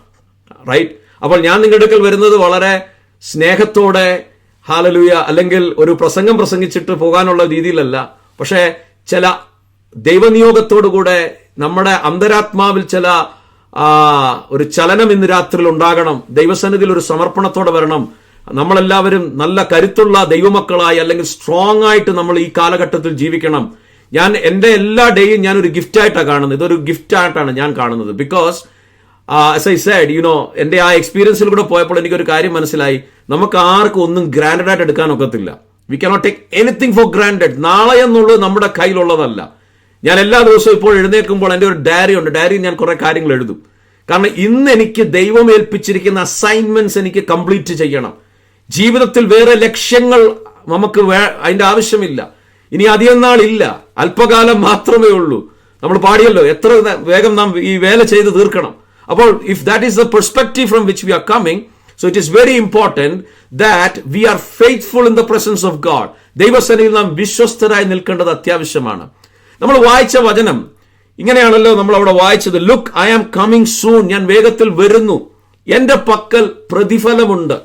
റൈറ്റ്. അപ്പോൾ ഞാൻ നിങ്ങളുടെ അടുക്കൽ വരുന്നത് വളരെ സ്നേഹത്തോടെ ഹല്ലേലൂയ അല്ലെങ്കിൽ ഒരു പ്രസംഗം പ്രസംഗിച്ചിട്ട് പോകാനുള്ള രീതിയിലല്ല. പക്ഷേ ചില ദൈവനിയോഗത്തോടുകൂടെ നമ്മുടെ അന്തരാത്മാവിൽ ചില ഒരു ചലനം ഇന്ന് രാത്രിയിൽ ഉണ്ടാകണം. ദൈവസന്നിധിയിൽ ഒരു സമർപ്പണത്തോടെ വരണം. നമ്മളെല്ലാവരും നല്ല കരുത്തുള്ള ദൈവമക്കളായി അല്ലെങ്കിൽ സ്ട്രോങ് ആയിട്ട് നമ്മൾ ഈ കാലഘട്ടത്തിൽ ജീവിക്കണം. ഞാൻ എൻ്റെ എല്ലാ ഡേയും ഞാൻ ഒരു ഗിഫ്റ്റ് ആയിട്ടാണ് കാണുന്നത്. ഇതൊരു ഗിഫ്റ്റ് ആയിട്ടാണ് ഞാൻ കാണുന്നത്. ബിക്കോസ് as I said, എൻ്റെ ആ എക്സ്പീരിയൻസിൽ കൂടെ പോയപ്പോൾ എനിക്കൊരു കാര്യം മനസ്സിലായി. നമുക്ക് ആർക്കും ഒന്നും ഗ്രാൻഡഡ് ആയിട്ട് എടുക്കാൻ ഒക്കത്തില്ല. We cannot take anything four granted. നാളെ എന്നുള്ളത് നമ്മുടെ കയ്യിലുള്ളതല്ല. ഞാൻ എല്ലാ ദിവസവും ഇപ്പോൾ എഴുന്നേൽക്കുമ്പോൾ എൻ്റെ ഒരു ഡയറി ഉണ്ട്. ഡയറിയിൽ ഞാൻ കുറെ കാര്യങ്ങൾ എഴുതും. കാരണം ഇന്ന് എനിക്ക് ദൈവം ഏൽപ്പിച്ചിരിക്കുന്ന അസൈൻമെന്റ്സ് എനിക്ക് കംപ്ലീറ്റ് ചെയ്യണം. ജീവിതത്തിൽ വേറെ ലക്ഷ്യങ്ങൾ നമുക്ക് അതിന്റെ ആവശ്യമില്ല. ഇനി അധികം നാളില്ല, അല്പകാലം മാത്രമേ ഉള്ളൂ. നമ്മൾ പാടിയല്ലോ, എത്ര വേഗം നാം ഈ വേല ചെയ്ത് തീർക്കണം. അപ്പോൾ if that is the perspective from which we are coming, so it is very important that we are faithful in the presence of God. ദൈവസന്നിധിയിൽ നാം വിശ്വസ്തരായി നിൽക്കേണ്ടത് അത്യാവശ്യമാണ്. നമ്മൾ വായിച്ച വചനം ഇങ്ങനെയാണല്ലോ. നമ്മൾ അവിടെ വായിച്ചത്, look I am coming soon. ഞാൻ വേഗത്തിൽ വരുന്നു, എന്റെ പക്കൽ പ്രതിഫലമുണ്ട്.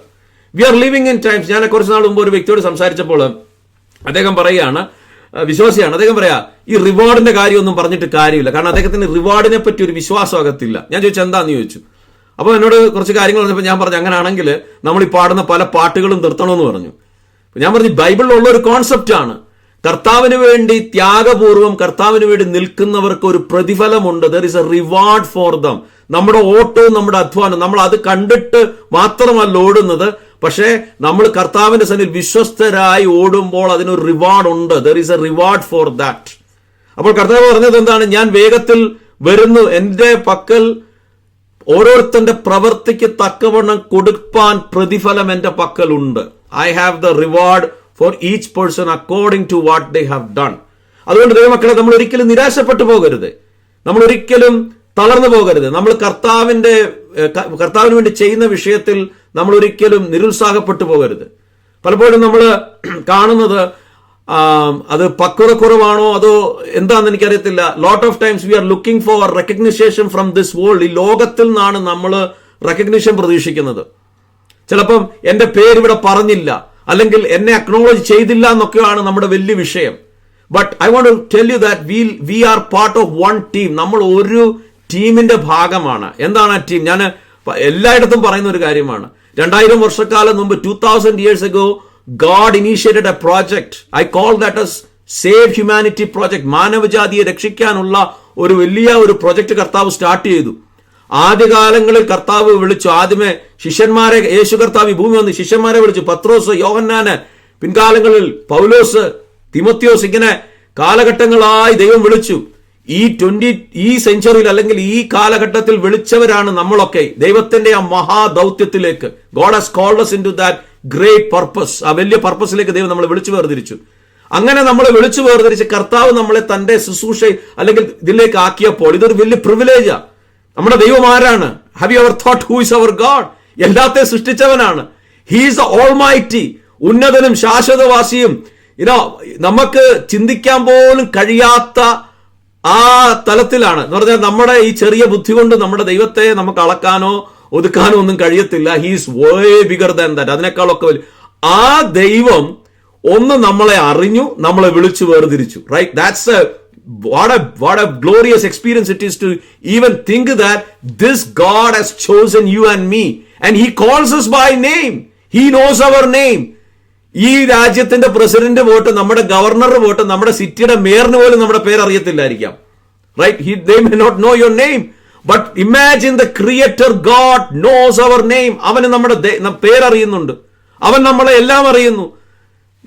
We are living in times. ഞാൻ കുറച്ച് നാൾ മുമ്പ് ഒരു വ്യക്തിയോട് സംസാരിച്ചപ്പോൾ അദ്ദേഹം പറയുകയാണ്, വിശ്വാസിയാണ്. അദ്ദേഹം പറയാ, ഈ റിവാർഡിന്റെ കാര്യമൊന്നും പറഞ്ഞിട്ട് കാര്യമില്ല. കാരണം അദ്ദേഹത്തിന് റിവാർഡിനെ പറ്റി ഒരു വിശ്വാസം അകത്തില്ല. ഞാൻ ചോദിച്ചു എന്താന്ന് ചോദിച്ചു. അപ്പോൾ എന്നോട് കുറച്ച് കാര്യങ്ങൾ പറഞ്ഞപ്പോൾ ഞാൻ പറഞ്ഞു, അങ്ങനെയാണെങ്കിൽ നമ്മൾ ഈ പാടുന്ന പല പാട്ടുകളും നിർത്തണമെന്ന് പറഞ്ഞു. ഞാൻ പറഞ്ഞു, ബൈബിളിലുള്ള ഒരു കോൺസെപ്റ്റാണ്, കർത്താവിന് വേണ്ടി ത്യാഗപൂർവം കർത്താവിന് വേണ്ടി നിൽക്കുന്നവർക്ക് ഒരു പ്രതിഫലമുണ്ട്. There is a reward for them. നമ്മുടെ ഓട്ടവും നമ്മുടെ അധ്വാനം നമ്മൾ അത് കണ്ടിട്ട് മാത്രമല്ല ഓടുന്നത്, പക്ഷേ നമ്മൾ കർത്താവിന്റെ സന്നിധിയിൽ വിശ്വസ്തരായി ഓടുമ്പോൾ അതിനൊരു റിവാർഡ് ഉണ്ട്. There is A reward for that. അപ്പോൾ കർത്താവ് പറഞ്ഞത് എന്താണ്? ഞാൻ വേഗത്തിൽ വരുന്നു, എന്റെ പക്കൽ ഓരോരുത്തന്റെ പ്രവൃത്തിക്ക് തക്കവണ്ണം കൊടുപ്പാൻ പ്രതിഫലം എന്റെ പക്കൽ ഉണ്ട്. I have the reward for each person according to what they have done. അതുകൊണ്ട് ദൈവമക്കളെ, നമ്മൾ ഒരിക്കലും നിരാശപ്പെട്ടു പോകരുത്, നമ്മൾ ഒരിക്കലും തളർന്നു പോകരുത്. നമ്മൾ കർത്താവിന് വേണ്ടി ചെയ്യുന്ന വിഷയത്തിൽ നമ്മൾ ഒരിക്കലും നിരുത്സാഹപ്പെട്ടു പോകരുത്. പലപ്പോഴും നമ്മൾ കാണുന്നത് അത് പക്വത കുറവാണോ അതോ എന്താണെന്ന് എനിക്കറിയത്തില്ല. Lot of times we are looking for recognition from this world. ഈ ലോകത്തിൽ നിന്നാണ് നമ്മൾ റെക്കഗ്നിഷൻ പ്രതീക്ഷിക്കുന്നത്. ചിലപ്പം എന്റെ പേര് ഇവിടെ പറഞ്ഞില്ല, അല്ലെങ്കിൽ എന്നെ അക്നോളജ് ചെയ്തില്ല എന്നൊക്കെയാണ് നമ്മുടെ വലിയ വിഷയം. But I want to tell you that we are part of one team. നമ്മൾ ഒരു ടീമിന്റെ ഭാഗമാണ്. എന്താണ് ആ ടീം? ഞാൻ എല്ലായിടത്തും പറയുന്ന ഒരു കാര്യമാണ്. 2000 വർഷക്കാലം മുമ്പ്, 2000 years ago, God initiated a project. I call that as Save Humanity Project. മാനവജാതിയെ രക്ഷിക്കാനുള്ള ഒരു വലിയ ഒരു പ്രൊജക്ട് കർത്താവ് സ്റ്റാർട്ട് ചെയ്തു. ആദ്യകാലങ്ങളിൽ കർത്താവ് വിളിച്ചു. ആദ്യമേ ശിഷ്യന്മാരെ, യേശു കർത്താവ് ഭൂമി വന്ന് ശിഷ്യന്മാരെ വിളിച്ചു. പത്രോസ്, യോഹന്നാന്, പിൻകാലങ്ങളിൽ പൗലോസ്, തിമോത്തിയോസ്, ഇങ്ങനെ കാലഘട്ടങ്ങളായി ദൈവം വിളിച്ചു. ഈ സെഞ്ചുറിയിൽ അല്ലെങ്കിൽ ഈ കാലഘട്ടത്തിൽ വിളിച്ചവരാണ് നമ്മളൊക്കെ ദൈവത്തിന്റെ ആ മഹാദൗത്യത്തിലേക്ക്. God has called us into that great purpose. ആ വലിയ പർപ്പസിലേക്ക് ദൈവം നമ്മളെ വിളിച്ചു വേർതിരിച്ചു. അങ്ങനെ നമ്മളെ വിളിച്ചു വേർതിരിച്ച് കർത്താവ് നമ്മളെ തന്റെ ശുശ്രൂഷ അല്ലെങ്കിൽ ഇതിലേക്ക് ആക്കിയപ്പോൾ ഇതൊരു വലിയ പ്രിവിലേജാ. നമ്മുടെ ദൈവം ആരാണ്? Have you ever thought who is our God? എല്ലാത്തെയും സൃഷ്ടിച്ചവനാണ്. ഹി ഈസ് ദ ഓൾമൈറ്റി, ഉന്നതനും ശാശ്വതവാസിയും. നമുക്ക് ചിന്തിക്കാൻ പോലും കഴിയാത്ത ആ തലത്തിലാണ്. എന്ന് പറഞ്ഞാൽ നമ്മുടെ ഈ ചെറിയ ബുദ്ധി കൊണ്ട് നമ്മുടെ ദൈവത്തെ നമുക്ക് അളക്കാനോ ഒതുക്കാനോ ഒന്നും കഴിയത്തില്ല. He is way bigger than that. അതിനേക്കാളൊക്കെ വലിയ ആ ദൈവം ഒന്ന് നമ്മളെ അറിഞ്ഞു, നമ്മളെ വിളിച്ചു വേർതിരിച്ചു. Right? That's what a glorious experience it is to even think that this God has chosen you and me, and he calls us by name. He knows our name. ഈ രാജ്യത്തിന്റെ പ്രസിഡന്റ് പോട്ട്, നമ്മുടെ ഗവർണർ പോട്ട്, നമ്മുടെ സിറ്റിയുടെ മേയറിന് പോലും നമ്മുടെ പേര് അറിയത്തില്ലായിരിക്കാം. Right? they may not know your name, but imagine the creator God knows our name. അവന് നമ്മുടെ പേരറിയുന്നുണ്ട്. അവൻ നമ്മളെ എല്ലാം അറിയുന്നു.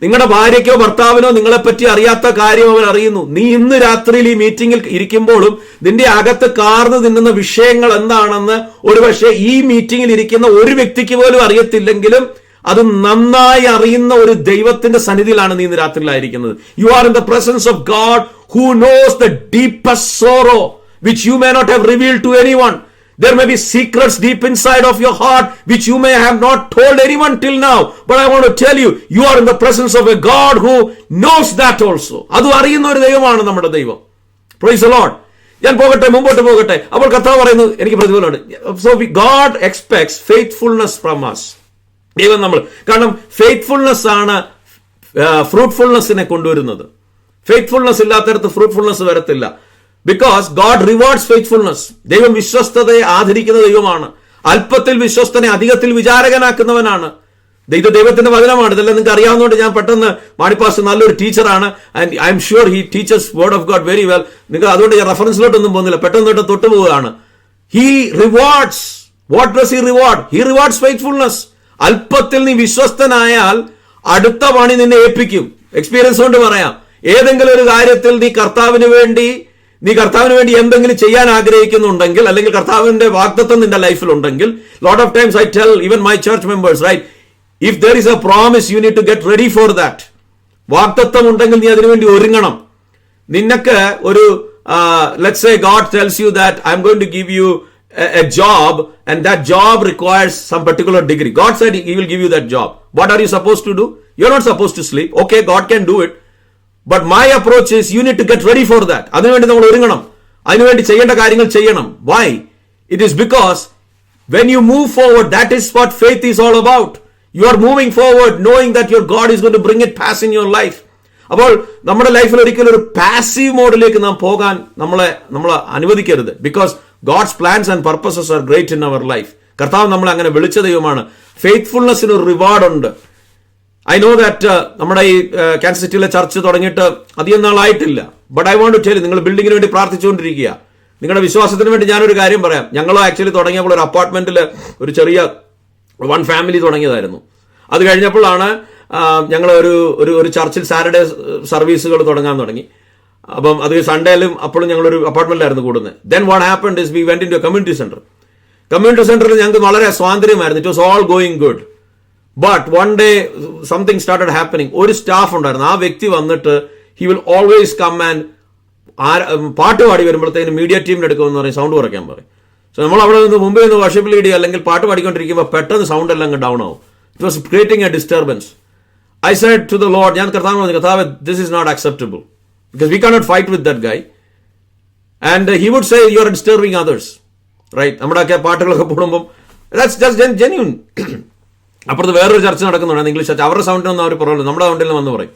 നിങ്ങളുടെ ഭാര്യയ്ക്കോ ഭർത്താവിനോ നിങ്ങളെപ്പറ്റി അറിയാത്ത കാര്യം അവൻ അറിയുന്നു. നീ ഇന്ന് രാത്രിയിൽ ഈ മീറ്റിംഗിൽ ഇരിക്കുമ്പോഴും നിന്റെ അകത്ത് കാർന്നു തിന്നുന്ന വിഷയങ്ങൾ എന്താണെന്ന് ഒരുപക്ഷെ ഈ മീറ്റിംഗിൽ ഇരിക്കുന്ന ഒരു വ്യക്തിക്ക് പോലും അറിയത്തില്ലെങ്കിലും അത് നന്നായി അറിയുന്ന ഒരു ദൈവത്തിന്റെ സന്നിധിയിലാണ് നീ ഇന്ന് രാത്രിയിലായിരിക്കുന്നത്. You are in the presence of God who knows the deepest sorrow which you may not have revealed to anyone. There may be secrets deep inside of your heart which you may have not told anyone till now. But I want to tell you, you are in the presence of a God who knows that also. അത് അറിയുന്ന ഒരു ദൈവമാണ് നമ്മുടെ ദൈവം. Praise the Lord. ഞാൻ പോകട്ടെ, മുമ്പോട്ട് പോകട്ടെ. അപ്പോൾ കർത്താവ് പറയുന്നു, എനിക്ക് പ്രതിഫലമുണ്ട്. So God expects faithfulness from us. ദൈവം കാരണം ഫെയ്ത്ത്ഫുൾനെസ് ആണ് ഫ്രൂട്ട്ഫുൾനെസ്സിനെ കൊണ്ടുവരുന്നത്. ഫെയ്ത്ത്ഫുൾനെസ് ഇല്ലാത്തടത്ത് ഫ്രൂട്ട്ഫുൾനെസ് വരത്തില്ല. Because God rewards faithfulness. ദൈവം വിശ്വസ്തതയെ ആദരിക്കുന്ന ദൈവമാണ്. അല്പത്തിൽ വിശ്വസ്തനെ അധികത്തിൽ വിചാരകനാക്കുന്നവനാണ്. ഇത് ദൈവത്തിന്റെ വചനമാണ്. ഇതെല്ലാം നിങ്ങൾക്ക് അറിയാവുന്നതുകൊണ്ട് ഞാൻ പെട്ടെന്ന്, മാണിപ്പാസ് നല്ലൊരു ടീച്ചറാണ്, and I'm sure he teaches word of God very well. നിങ്ങൾ അതുകൊണ്ട് ഞാൻ റെഫറൻസിലോട്ടൊന്നും പോകുന്നില്ല, പെട്ടെന്ന് തൊട്ട് പോവുകയാണ്. He rewards. What does he reward? He rewards faithfulness. അല്പത്തിൽ നീ വിശ്വസ്തനായാൽ അടുത്ത പണി നിന്നെ ഏൽപ്പിക്കും. എക്സ്പീരിയൻസ് കൊണ്ട് പറയാം. ഏതെങ്കിലും ഒരു കാര്യത്തിൽ നീ കർത്താവിന് വേണ്ടി എന്തെങ്കിലും ചെയ്യാൻ ആഗ്രഹിക്കുന്നുണ്ടെങ്കിൽ, അല്ലെങ്കിൽ കർത്താവിന്റെ വാഗ്ദത്തം നിന്റെ ലൈഫിൽ ഉണ്ടെങ്കിൽ, lot of times I tell even my church members, right, if there is a promise you need to get ready for that. വാഗ്ദത്തം ഉണ്ടെങ്കിൽ നീ അതിനുവേണ്ടി ഒരുങ്ങണം. നിനക്ക് ഒരു let's say God tells you that I M going to give you a job, and that job requires some particular degree. God said he will give you that job. What are you supposed to do? You're not supposed to sleep. Okay, God can do it, but my approach is you need to get ready for that. അതിനുവേണ്ടി നമ്മൾ ഒരുങ്ങണം. അതിനുവേണ്ടി ചെയ്യേണ്ട കാര്യങ്ങൾ ചെയ്യണം. Why? It is because when you move forward, that is what faith is all about. You are moving forward knowing that your God is going to bring it pass in your life. അപ്പോൾ നമ്മുടെ ലൈഫിൽ ഒരിക്കലും ഒരു പാസീവ് മോഡിലേക്ക് നാം പോകാൻ നമ്മളെ അനുവദിക്കരുത്. Because God's plans and purposes are great in our life. കർത്താവ് നമ്മളെ അങ്ങനെ വിളിച്ച ദൈവമാണ്. ഫെയ്ത്ത്ഫുൾനെസ്സിന് ഒരു റിവാർഡ് ഉണ്ട്. ഐ നോ ദാറ്റ് നമ്മുടെ ഈ കാൻസർ സിറ്റിയിലെ ചർച്ച് തുടങ്ങിയിട്ട് അധികം നാളായിട്ടില്ല. But I want to tell, നിങ്ങൾ ബിൽഡിങ്ങിന് വേണ്ടി പ്രാർത്ഥിച്ചുകൊണ്ടിരിക്കുക. നിങ്ങളുടെ വിശ്വാസത്തിന് വേണ്ടി ഞാനൊരു കാര്യം പറയാം. ഞങ്ങൾ ആക്ച്വലി തുടങ്ങിയപ്പോൾ ഒരു അപ്പാർട്ട്മെന്റിൽ ഒരു ചെറിയ 1 ഫാമിലി തുടങ്ങിയതായിരുന്നു. അത് കഴിഞ്ഞപ്പോഴാണ് ഞങ്ങൾ ഒരു ചർച്ചിൽ സാറ്റർഡേ സർവീസുകൾ തുടങ്ങാൻ തുടങ്ങി. അപ്പം അത് സൺഡേയിലും അപ്പോഴും ഞങ്ങളൊരു അപ്പാർട്ട്മെന്റിലായിരുന്നു കൂടുന്നത്. Then what happened is we went into community center. Community സെന്ററിൽ ഞങ്ങൾക്ക് വളരെ സ്വാതന്ത്ര്യമായിരുന്നു. It was all going good. But one day something started happening. ഒരു സ്റ്റാഫ് ഉണ്ടായിരുന്നു. ആ വ്യക്തി വന്നിട്ട് he will always come and പാട്ട് പാടി വരുമ്പോഴത്തേന് മീഡിയ ടീമിന്റെ എടുക്കുമെന്ന് പറയും സൗണ്ട് കുറയ്ക്കാൻ പറയും. സോ നമ്മൾ അവിടെ നിന്ന് മുമ്പേ നിന്ന് വർഷിപ്പ് ലീഡ് ചെയ്യുക അല്ലെങ്കിൽ പാട്ട് പാടിക്കൊണ്ടിരിക്കുമ്പോൾ പെട്ടെന്ന് സൗണ്ട് എല്ലാം ഡൗൺ ആവും. It was creating A disturbance. I said to the Lord, ഞാൻ കർത്താവ്, this is not acceptable because we cannot fight with that guy, and he would say you are disturbing others, right? നമ്മുടെയൊക്കെ പാട്ടുകളൊക്കെ പാടുമ്പോൾ that's just genuine. അപ്പുറത്ത് വേറൊരു ചർച്ച നടക്കുന്നുണ്ട്, ഇംഗ്ലീഷ് ചർച്ച. അവരുടെ സൗണ്ടിനൊന്നും അവർ പറയില്ല, നമ്മുടെ സൗണ്ടിൽ വന്ന് പറയും.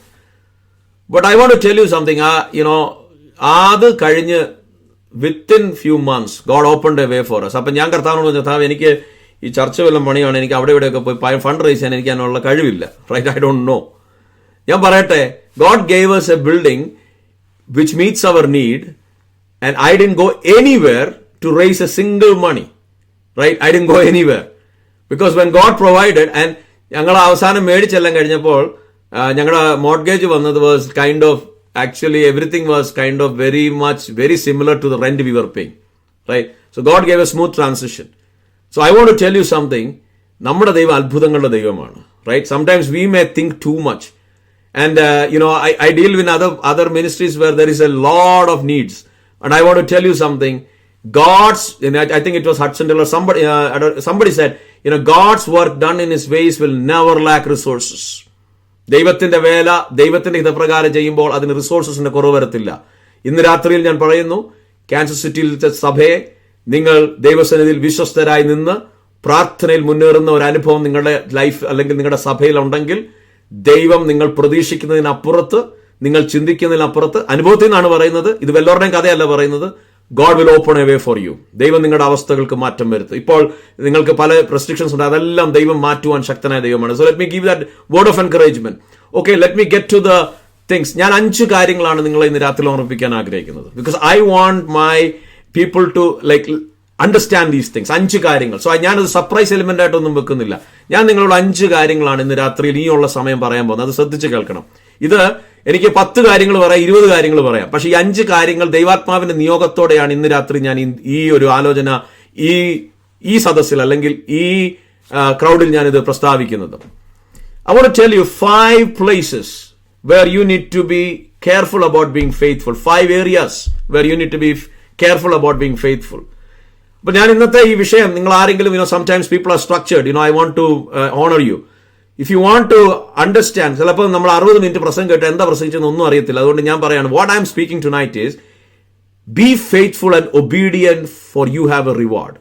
But I want to tell you something. അത് കഴിഞ്ഞ് within few months God opened a way for us. അപ്പം ഞാൻ കർത്താവിനോട് പറഞ്ഞു, കർത്താവ്, എനിക്ക് ഈ ചർച്ച വല്ലതും പണിയാണ്, എനിക്ക് അവിടെ ഇവിടെയൊക്കെ പോയി ഫണ്ട് റേസ് ചെയ്യാൻ എനിക്ക് അതിനുള്ള കഴിവില്ല. റൈറ്റ്? I don't know. ഞാൻ പറയട്ടെ, God gave us a building which meets our need, and I didn't go anywhere to raise a single money. right? I didn't go anywhere. Because when God provided, and ഞങ്ങൾ അവസാനം മേടിച്ചെല്ലാം കഴിഞ്ഞപ്പോൾ ഞങ്ങളുടെ മോർഗേജ് വന്നത് was kind of actually everything was kind of very similar to the rent we were paying, right? So God gave a smooth transition. So I want to tell you something. നമ്മുടെ ദൈവം അത്ഭുതങ്ങളുടെ ദൈവമാണ്, right? Sometimes we may think too much. And I deal with other ministries where there is a lot of needs. And I want to tell you something. I think it was Hudson Taylor, somebody said, God's work done in his ways will never lack resources. ദൈവത്തിന്റെ വേല ദൈവത്തിന്റെ ഹിതപ്രകാരം ചെയ്യുമ്പോൾ അതിന് റിസോഴ്സസിന്റെ കുറവ് വരത്തില്ല. ഇന്ന് രാത്രിയിൽ ഞാൻ പറയുന്നു, കാൻസർ സിറ്റിയിലത്തെ സഭയെ നിങ്ങൾ ദൈവസന്നിധിയിൽ വിശ്വസ്തരായി നിന്ന് പ്രാർത്ഥനയിൽ മുന്നേറുന്ന ഒരു അനുഭവം നിങ്ങളുടെ ലൈഫ് അല്ലെങ്കിൽ നിങ്ങളുടെ സഭയിൽ ഉണ്ടെങ്കിൽ ദൈവം നിങ്ങൾ പ്രതീക്ഷിക്കുന്നതിനപ്പുറത്ത്, നിങ്ങൾ ചിന്തിക്കുന്നതിനപ്പുറത്ത്, അനുഭവത്തിൽ നിന്നാണ് പറയുന്നത്, ഇത് വല്ലവരുടെയും കഥയല്ല പറയുന്നത്, God will open a way for you. ദൈവം നിങ്ങളുടെ അവസ്ഥകൾക്ക് മാറ്റം വരുത്തും. ഇപ്പോൾ നിങ്ങൾക്ക് പല റെസ്ട്രിക്ഷൻസ് ഉണ്ട്, അതെല്ലാം ദൈവം മാറ്റുവാൻ ശക്തനായ ദൈവമാണ്. So let me give that word of encouragement. Okay, let me get to the things. ഞാൻ 5 കാര്യങ്ങളാണ് നിങ്ങളെ ഇന്ന് രാത്രി ഓർമ്മിപ്പിക്കാൻ ആഗ്രഹിക്കുന്നത്. Because I want my people to understand these things. 5 കാര്യങ്ങൾ. സോ ഞാനത് സർപ്രൈസ് എലിമെന്റ് ആയിട്ടൊന്നും വെക്കുന്നില്ല. ഞാൻ നിങ്ങളോട് 5 കാര്യങ്ങളാണ് ഇന്ന് രാത്രിയിൽ ഈ ഉള്ള സമയം പറയാൻ പോകുന്നത്. അത് ശ്രദ്ധിച്ച് കേൾക്കണം. ഇത് എനിക്ക് 10 കാര്യങ്ങൾ പറയാം, 20 കാര്യങ്ങൾ പറയാം. പക്ഷെ ഈ 5 കാര്യങ്ങൾ ദൈവാത്മാവിന്റെ നിയോഗത്തോടെയാണ് ഇന്ന് രാത്രി ഞാൻ ഈ ഒരു ആലോചന ഈ സദസ്സിൽ അല്ലെങ്കിൽ ഈ ക്രൗഡിൽ ഞാനിത് പ്രസ്താവിക്കുന്നത്. I want to tell you 5 places where you need to be careful about being faithful. 5 areas where you need to be careful about being faithful. അപ്പൊ ഞാൻ ഇന്നത്തെ ഈ വിഷയം നിങ്ങൾ ആരെങ്കിലും sometimes people are structured, I want to honor you. If you want to understand, ചിലപ്പോൾ നമ്മൾ 60 മിനിറ്റ് പ്രസംഗം കേട്ട് എന്താ പ്രസംഗിച്ചെന്ന് ഒന്നും അറിയത്തില്ല. അതുകൊണ്ട് ഞാൻ പറയാണ്, what I am speaking tonight is be faithful and obedient for you have a reward.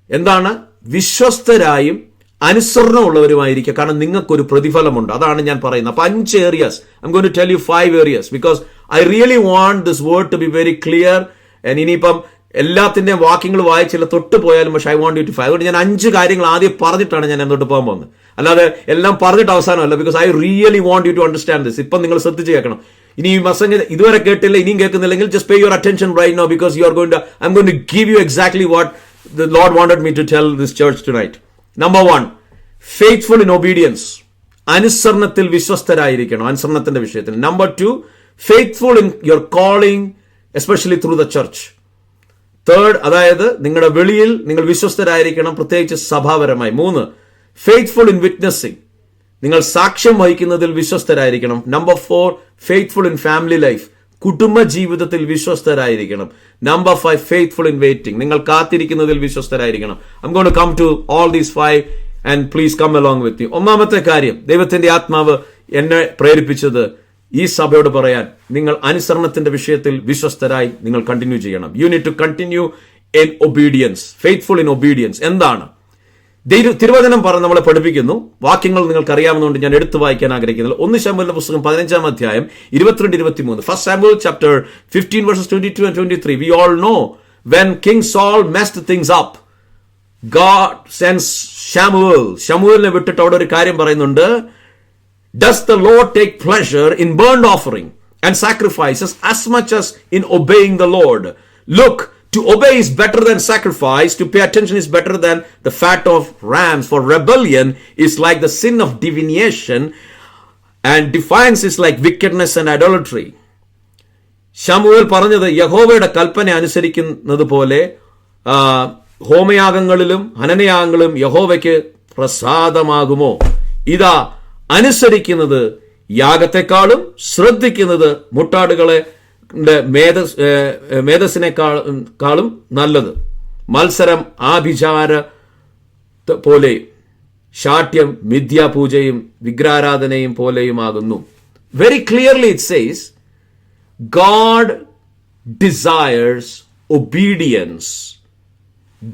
എന്താണ്? വിശ്വസ്തരായും അനുസരണമുള്ളവരുമായിരിക്കുക, കാരണം നിങ്ങൾക്കൊരു പ്രതിഫലമുണ്ട്. അതാണ് ഞാൻ പറയുന്നത്. അപ്പൊ 5 areas. I'm going to tell you 5 areas because I really want this word to be very clear. And ഇനിയിപ്പം എല്ലാത്തിന്റെയും വാക്യങ്ങൾ വായിച്ചില്ല തൊട്ട് പോയാലും, പക്ഷെ ഐ വാണ്ട് യു ടു ഫൈ. അതുകൊണ്ട് ഞാൻ 5 കാര്യങ്ങൾ ആദ്യം പറഞ്ഞിട്ടാണ് ഞാൻ എന്നോട്ട് പോകാൻ പോകുന്നത്. അല്ലാതെ എല്ലാം പറഞ്ഞിട്ട് അവസാനമല്ല. Because I really want you to understand this. ഇപ്പം നിങ്ങൾ ശ്രദ്ധിച്ച് കേൾക്കണം. ഇനി ഈ മെസ്സേജ് ഇതുവരെ കേട്ടില്ല, ഇനിയും കേൾക്കുന്നില്ലെങ്കിൽ just pay your attention right now because you are going to I M going to give you exactly what the Lord wanted me to tell this church tonight. Number 1, faithful in obedience. അനുസരണത്തിൽ വിശ്വസ്തരായിരിക്കണം, അനുസരണത്തിന്റെ വിഷയത്തിൽ. Number 2, faithful in your calling especially through the church. 3rd, അതായത് നിങ്ങളുടെ വെളിയിൽ നിങ്ങൾ വിശ്വസ്തരായിരിക്കണം, പ്രത്യേകിച്ച് സഭാപരമായി. 3, ഫെയ്ത്ത്ഫുൾ ഇൻ വിറ്റ്നസിംഗ്. നിങ്ങൾ സാക്ഷ്യം വഹിക്കുന്നതിൽ വിശ്വസ്തരായിരിക്കണം. Number 4, faithful in family life. കുടുംബ ജീവിതത്തിൽ വിശ്വസ്തരായിരിക്കണം. Number 5, faithful in waiting. നിങ്ങൾ കാത്തിരിക്കുന്നതിൽ വിശ്വസ്തരായിരിക്കണം. I am going to come to all these 5 and please come along with me. ഒന്നാമത്തെ കാര്യം, ദൈവത്തിന്റെ ആത്മാവ് എന്നെ പ്രേരിപ്പിച്ചത് ഈ സഭയോട് പറയാൻ, നിങ്ങൾ അനുസരണത്തിന്റെ വിഷയത്തിൽ വിശ്വസ്തരായി നിങ്ങൾ കണ്ടിന്യൂ ചെയ്യണം. You need to continue in obedience, faithful in obedience. എന്താണ് തിരുവചനം നമ്മളെ പഠിപ്പിക്കുന്നു? വാക്യങ്ങൾ നിങ്ങൾക്ക് അറിയാവുന്നതുകൊണ്ട് ഞാൻ എടുത്തു വായിക്കാൻ ആഗ്രഹിക്കുന്നത് 1 ശമൂവേലിന്റെ പുസ്തകം 15-ാം അധ്യായം 22-23. First Samuel chapter 15 verses 22 and 23. We all know when King Saul messed things up, God sends ശമൂവേലിനെ വിട്ടിട്ട് അവിടെ ഒരു കാര്യം പറയുന്നുണ്ട്. Does the Lord take pleasure in burnt offering and sacrifices as much as in obeying the Lord? Look, to obey is better than sacrifice. To pay attention is better than the fat of rams. For rebellion is like the sin of divination, and defiance is like wickedness and idolatry. ശമൂവേൽ പറഞ്ഞത്, യഹോവയുടെ കൽപ്പന അനുസരിക്കുന്നത് പോലെ ഹോമയാഗങ്ങളിലും ഹനനയാഗങ്ങളും യഹോവയ്ക്ക് പ്രസാദമാകുമോ? ഇതാ, അനുസരിക്കുന്നത് യാഗത്തെക്കാളും ശ്രദ്ധിക്കുന്നത് മുട്ടാടുകളെ മേധസ്സിനെക്കാളും നല്ലത്. മത്സരം ആഭിചാര പോലെയും ശാഠ്യം മിഥ്യാപൂജയും വിഗ്രഹാരാധനയും പോലെയുമാകുന്നു. Very clearly it says God desires obedience.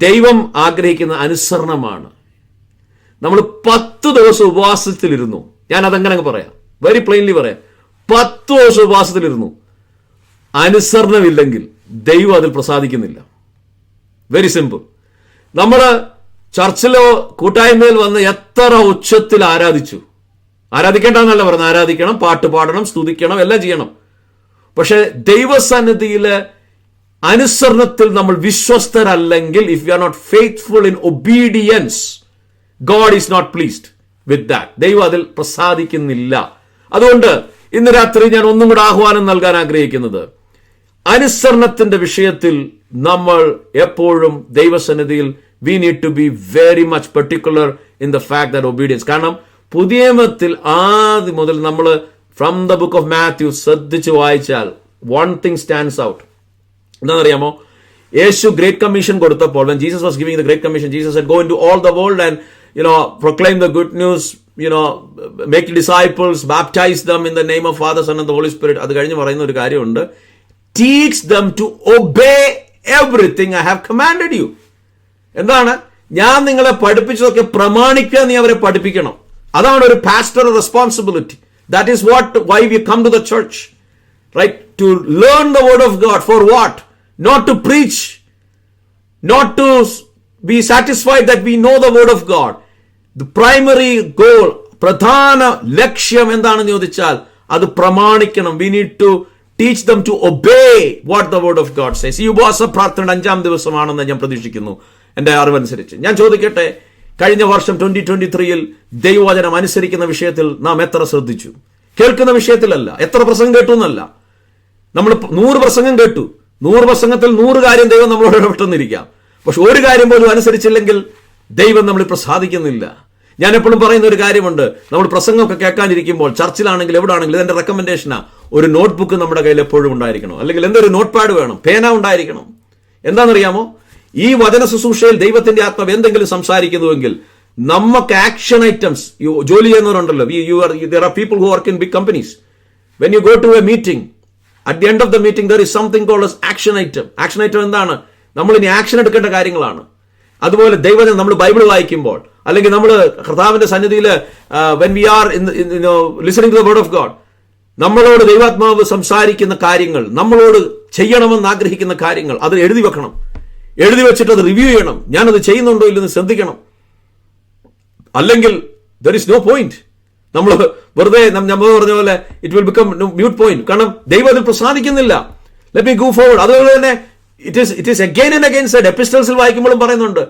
ദൈവം ആഗ്രഹിക്കുന്ന അനുസരണമാണ്. നമ്മൾ 10 ദിവസം ഉപവാസത്തിലിരുന്നു. ഞാൻ അതങ്ങനെ പറയാം, വെരി പ്ലെയിൻലി പറയാം. 10 ദിവസം ഉപവാസത്തിലിരുന്നു. അനുസരണമില്ലെങ്കിൽ ദൈവം അതിൽ പ്രസാദിക്കുന്നില്ല. Very simple. നമ്മൾ ചർച്ചിലോ കൂട്ടായ്മയിൽ വന്ന് എത്ര ഉച്ചത്തിൽ ആരാധിക്കേണ്ടെന്നല്ല പറഞ്ഞത്, ആരാധിക്കണം, പാട്ട് പാടണം, സ്തുതിക്കണം, എല്ലാം ചെയ്യണം. പക്ഷെ ദൈവസന്നിധിയിൽ അനുസരണത്തിൽ നമ്മൾ വിശ്വസ്തരല്ലെങ്കിൽ, if you are not faithful in obedience, God is not pleased with that. ദൈവം അതിൽ പ്രസാദിക്കുന്നില്ല. അതുകൊണ്ട് ഇന്ന് രാത്രി ഞാൻ ഒന്നും കൂടെ ആഹ്വാനം നൽകാൻ ആഗ്രഹിക്കുന്നത്, അനുസരണത്തിന്റെ വിഷയത്തിൽ നമ്മൾ എപ്പോഴും ദൈവസന്നിധിയിൽ we need to be very much particular in the fact that obedience. കാരണം പുതിയ നിയമത്തിൽ ആദ്യം മുതൽ നമ്മൾ from the book of Mathew ശ്രദ്ധിച്ച് വായിച്ചാൽ one thing stands out. എന്താണെന്നറിയാമോ? യേശു ഗ്രേറ്റ് കമ്മീഷൻ കൊടുത്തപ്പോൾ, when Jesus was giving the great commission, Jesus said, go into all the world and proclaim the good news, make disciples, baptize them in the name of Father, Son and the Holy Spirit. അത് കഴിഞ്ഞ് പറയുന്ന ഒരു കാര്യമുണ്ട്, teach them to obey everything I have commanded you. എന്താണ്? ഞാൻ നിങ്ങളെ പഠിപ്പിച്ചതൊക്കെ പ്രമാണിക്കാൻ നീ അവരെ പഠിപ്പിക്കണം. അതാണ് ഒരു pastor responsibility. That is why we come to the church, right? To learn the word of God. For what? Not to preach, not to be satisfied that we know the word of God. The primary goal, പ്രധാന ലക്ഷ്യം എന്താണെന്ന് ചോദിച്ചാൽ അത് പ്രമാണിക്കണം. We need to teach them to obey what the word of God says. ഈ ഉപവാസ പ്രാർത്ഥനയുടെ 5ാം ദിവസമാണെന്ന് ഞാൻ പ്രതീക്ഷിക്കുന്നു, എന്റെ അറിവനുസരിച്ച്. ഞാൻ ചോദിക്കട്ടെ, കഴിഞ്ഞ വർഷം 2023 ദൈവവചനം അനുസരിക്കുന്ന വിഷയത്തിൽ നാം എത്ര ശ്രദ്ധിച്ചു? കേൾക്കുന്ന വിഷയത്തിലല്ല, എത്ര പ്രസംഗം കേട്ടു എന്നല്ല. നമ്മൾ 100 പ്രസംഗം കേട്ടു, 100 പ്രസംഗത്തിൽ 100 കാര്യം ദൈവം നമ്മളോട് ഇടപെട്ടെന്നിരിക്കാം. പക്ഷെ ഒരു കാര്യം പോലും അനുസരിച്ചില്ലെങ്കിൽ ദൈവം നമ്മളിൽ പ്രസാദിക്കുന്നില്ല. ഞാൻ എപ്പോഴും പറയുന്ന ഒരു കാര്യമുണ്ട്, നമ്മൾ പ്രസംഗമൊക്കെ കേൾക്കാനിരിക്കുമ്പോൾ ചർച്ചിലാണെങ്കിൽ എവിടെയാണെങ്കിലും ഇതെന്റെ റെക്കമെൻഡേഷനാ, ഒരു നോട്ട്ബുക്ക് നമ്മുടെ കയ്യിൽ എപ്പോഴും ഉണ്ടായിരിക്കണം, അല്ലെങ്കിൽ എന്തൊരു നോട്ട് പാഡ് വേണം, പേന ഉണ്ടായിരിക്കണം. എന്താണെന്നറിയാമോ? ഈ വചന ശുശ്രൂഷയിൽ ദൈവത്തിന്റെ ആത്മാവ് എന്തെങ്കിലും സംസാരിക്കുന്നുവെങ്കിൽ നമുക്ക് ആക്ഷൻ ഐറ്റംസ്, ജോലി ചെയ്യുന്നവരുണ്ടല്ലോ, there are people who work in big companies. When you go to a meeting, at the end of the meeting there is something called as action item. Action item എന്താണ്? നമ്മൾ ഇനി ആക്ഷൻ എടുക്കേണ്ട കാര്യങ്ങളാണ്. അതുപോലെ ദൈവം നമ്മൾ ബൈബിൾ വായിക്കുമ്പോൾ, അല്ലെങ്കിൽ നമ്മൾ കർത്താവിന്റെ സന്നിധിയിൽ when we are in listening to the word of God, നമ്മളോട് ദൈവാത്മാവ് സംസാരിക്കുന്ന കാര്യങ്ങൾ, നമ്മളോട് ചെയ്യണമെന്ന് ആഗ്രഹിക്കുന്ന കാര്യങ്ങൾ അത് എഴുതി വെക്കണം. എഴുതി വെച്ചിട്ട് അത് റിവ്യൂ ചെയ്യണം. ഞാനത് ചെയ്യുന്നുണ്ടോ ഇല്ലെന്ന് ശ്രദ്ധിക്കണം. അല്ലെങ്കിൽ there is no point. നമ്മൾ വെറുതെ നമ്മൾ പറഞ്ഞ പോലെ it will become mute point. കാരണം ദൈവം അതിൽ പ്രസാദിക്കുന്നില്ല. Let me go forward. അതുപോലെ തന്നെ it is again and again said. എപ്പിസ്റ്റൽസിൽ വായിക്കുമ്പോഴും പറയുന്നുണ്ട്,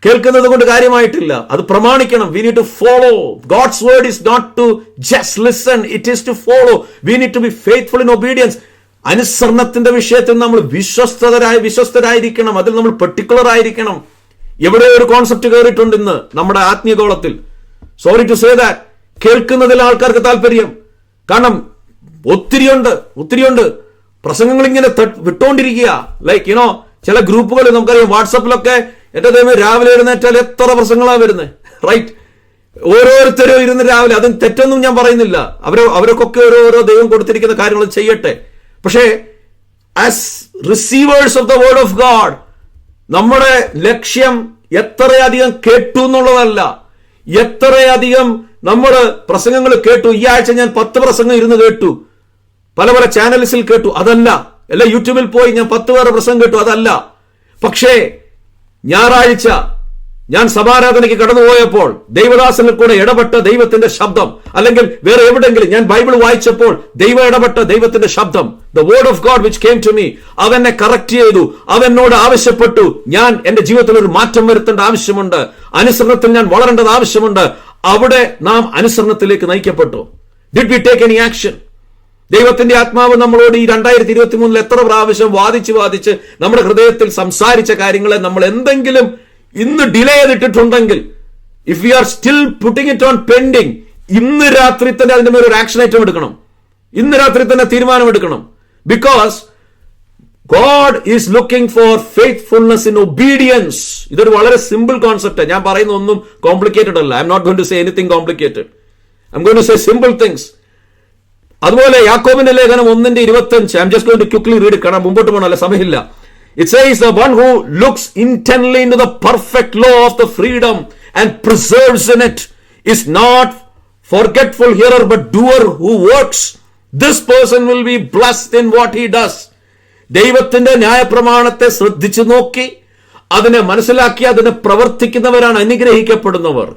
കേൾക്കുന്നത് കൊണ്ട് കാര്യമായിട്ടില്ല, അത് പ്രമാണിക്കണം. We need to follow. God's word is not to just listen, it is to follow. We need to be faithful in obedience. അനുസരണത്തിന്റെ വിഷയത്തിൽ നമ്മൾ വിശ്വസ്തരായിരിക്കണം. അതിൽ നമ്മൾ പെർട്ടിക്കുലർ ആയിരിക്കണം. എവിടെ ഒരു കോൺസെപ്റ്റ് കയറിയിട്ടുണ്ട് ഇന്ന് നമ്മുടെ ആത്മീയഗോളത്തിൽ. Sorry to say that. കേൾക്കുന്നതിൽ ആൾക്കാർക്ക് താല്പര്യം. കാരണം ഒത്തിരിയുണ്ട് പ്രസംഗങ്ങൾ ഇങ്ങനെ വിട്ടോണ്ടിരിക്കുക. ലൈക്ക് ചില ഗ്രൂപ്പുകൾ നമുക്കറിയാം, വാട്സപ്പിലൊക്കെ എന്റെ ദൈവം രാവിലെ എഴുന്നേറ്റാൽ എത്ര പ്രസംഗങ്ങളാണ് വരുന്നത്, റൈറ്റ്? ഓരോരുത്തരും ഇരുന്ന് രാവിലെ, അതും തെറ്റൊന്നും ഞാൻ പറയുന്നില്ല, അവർക്കൊക്കെ ഓരോ ദൈവം കൊടുത്തിരിക്കുന്ന കാര്യങ്ങൾ ചെയ്യട്ടെ. പക്ഷേ as receivers of the word of God നമ്മുടെ ലക്ഷ്യം എത്രയധികം കേട്ടു എന്നുള്ളതല്ല, എത്രയധികം നമ്മൾ പ്രസംഗങ്ങൾ കേട്ടു. ഈ ആഴ്ച ഞാൻ 10 പ്രസംഗം ഇരുന്ന് കേട്ടു, പല ചാനൽസിൽ കേട്ടു, അതല്ല. അല്ല യൂട്യൂബിൽ പോയി ഞാൻ 10 പേരെ പ്രസംഗം കേട്ടു, അതല്ല. പക്ഷേ ഞായറാഴ്ച ഞാൻ സമാരാധനയ്ക്ക് കടന്നുപോയപ്പോൾ ദൈവദാസനിൽ കൂടെ ഇടപെട്ട ദൈവത്തിന്റെ ശബ്ദം, അല്ലെങ്കിൽ വേറെ എവിടെങ്കിലും ഞാൻ ബൈബിൾ വായിച്ചപ്പോൾ ദൈവം ഇടപെട്ട ദൈവത്തിന്റെ ശബ്ദം, the word of God which came to me, അതെന്നെ കറക്റ്റ് ചെയ്തു. അതെന്നോട് ആവശ്യപ്പെട്ടു, ഞാൻ എന്റെ ജീവിതത്തിൽ ഒരു മാറ്റം വരുത്തേണ്ട ആവശ്യമുണ്ട്, അനുസരണത്തിൽ ഞാൻ വളരേണ്ടത് ആവശ്യമുണ്ട്. അവിടെ നാം അനുസരണത്തിലേക്ക് നയിക്കപ്പെട്ടു. Did we take any action? ദൈവത്തിന്റെ ആത്മാവ് നമ്മളോട് ഈ 2023 എത്ര പ്രാവശ്യം വാദിച്ച് നമ്മുടെ ഹൃദയത്തിൽ സംസാരിച്ച കാര്യങ്ങളെ നമ്മൾ എന്തെങ്കിലും ഇന്ന് ഡിലേ ചെയ്തിട്ടുണ്ടെങ്കിൽ, if we are still putting it on pending, ഇന്ന് രാത്രി തന്നെ അതിന്റെ മേലെ ഒരു ആക്ഷൻ ഐറ്റം എടുക്കണം. ഇന്ന് രാത്രി തന്നെ തീരുമാനമെടുക്കണം. Because God is looking for faithfulness in obedience. ഇതൊരു വളരെ സിമ്പിൾ കോൺസെപ്റ്റ്. ഞാൻ പറയുന്ന ഒന്നും കോംപ്ലിക്കേറ്റഡ് അല്ല. I'm not going to say anything complicated. I M going to say simple things. അതുപോലെ യാക്കോബിന്റെ ലേഖനം 1:25, I M just going to quickly read. കാരണം മുമ്പോട്ട് പോകണമല്ല, സമയമില്ല. It says, the one who looks intently into the perfect law of the freedom and preserves in it is not forgetful hearer but doer who works. This person will be blessed in what he does. ദൈവത്തിന്റെ ന്യായപ്രമാണത്തെ ശ്രദ്ധിച്ചു നോക്കി അതിനെ മനസ്സിലാക്കി അതിനെ പ്രവർത്തിക്കുന്നവരാണ് അനുഗ്രഹിക്കപ്പെടുന്നവർ.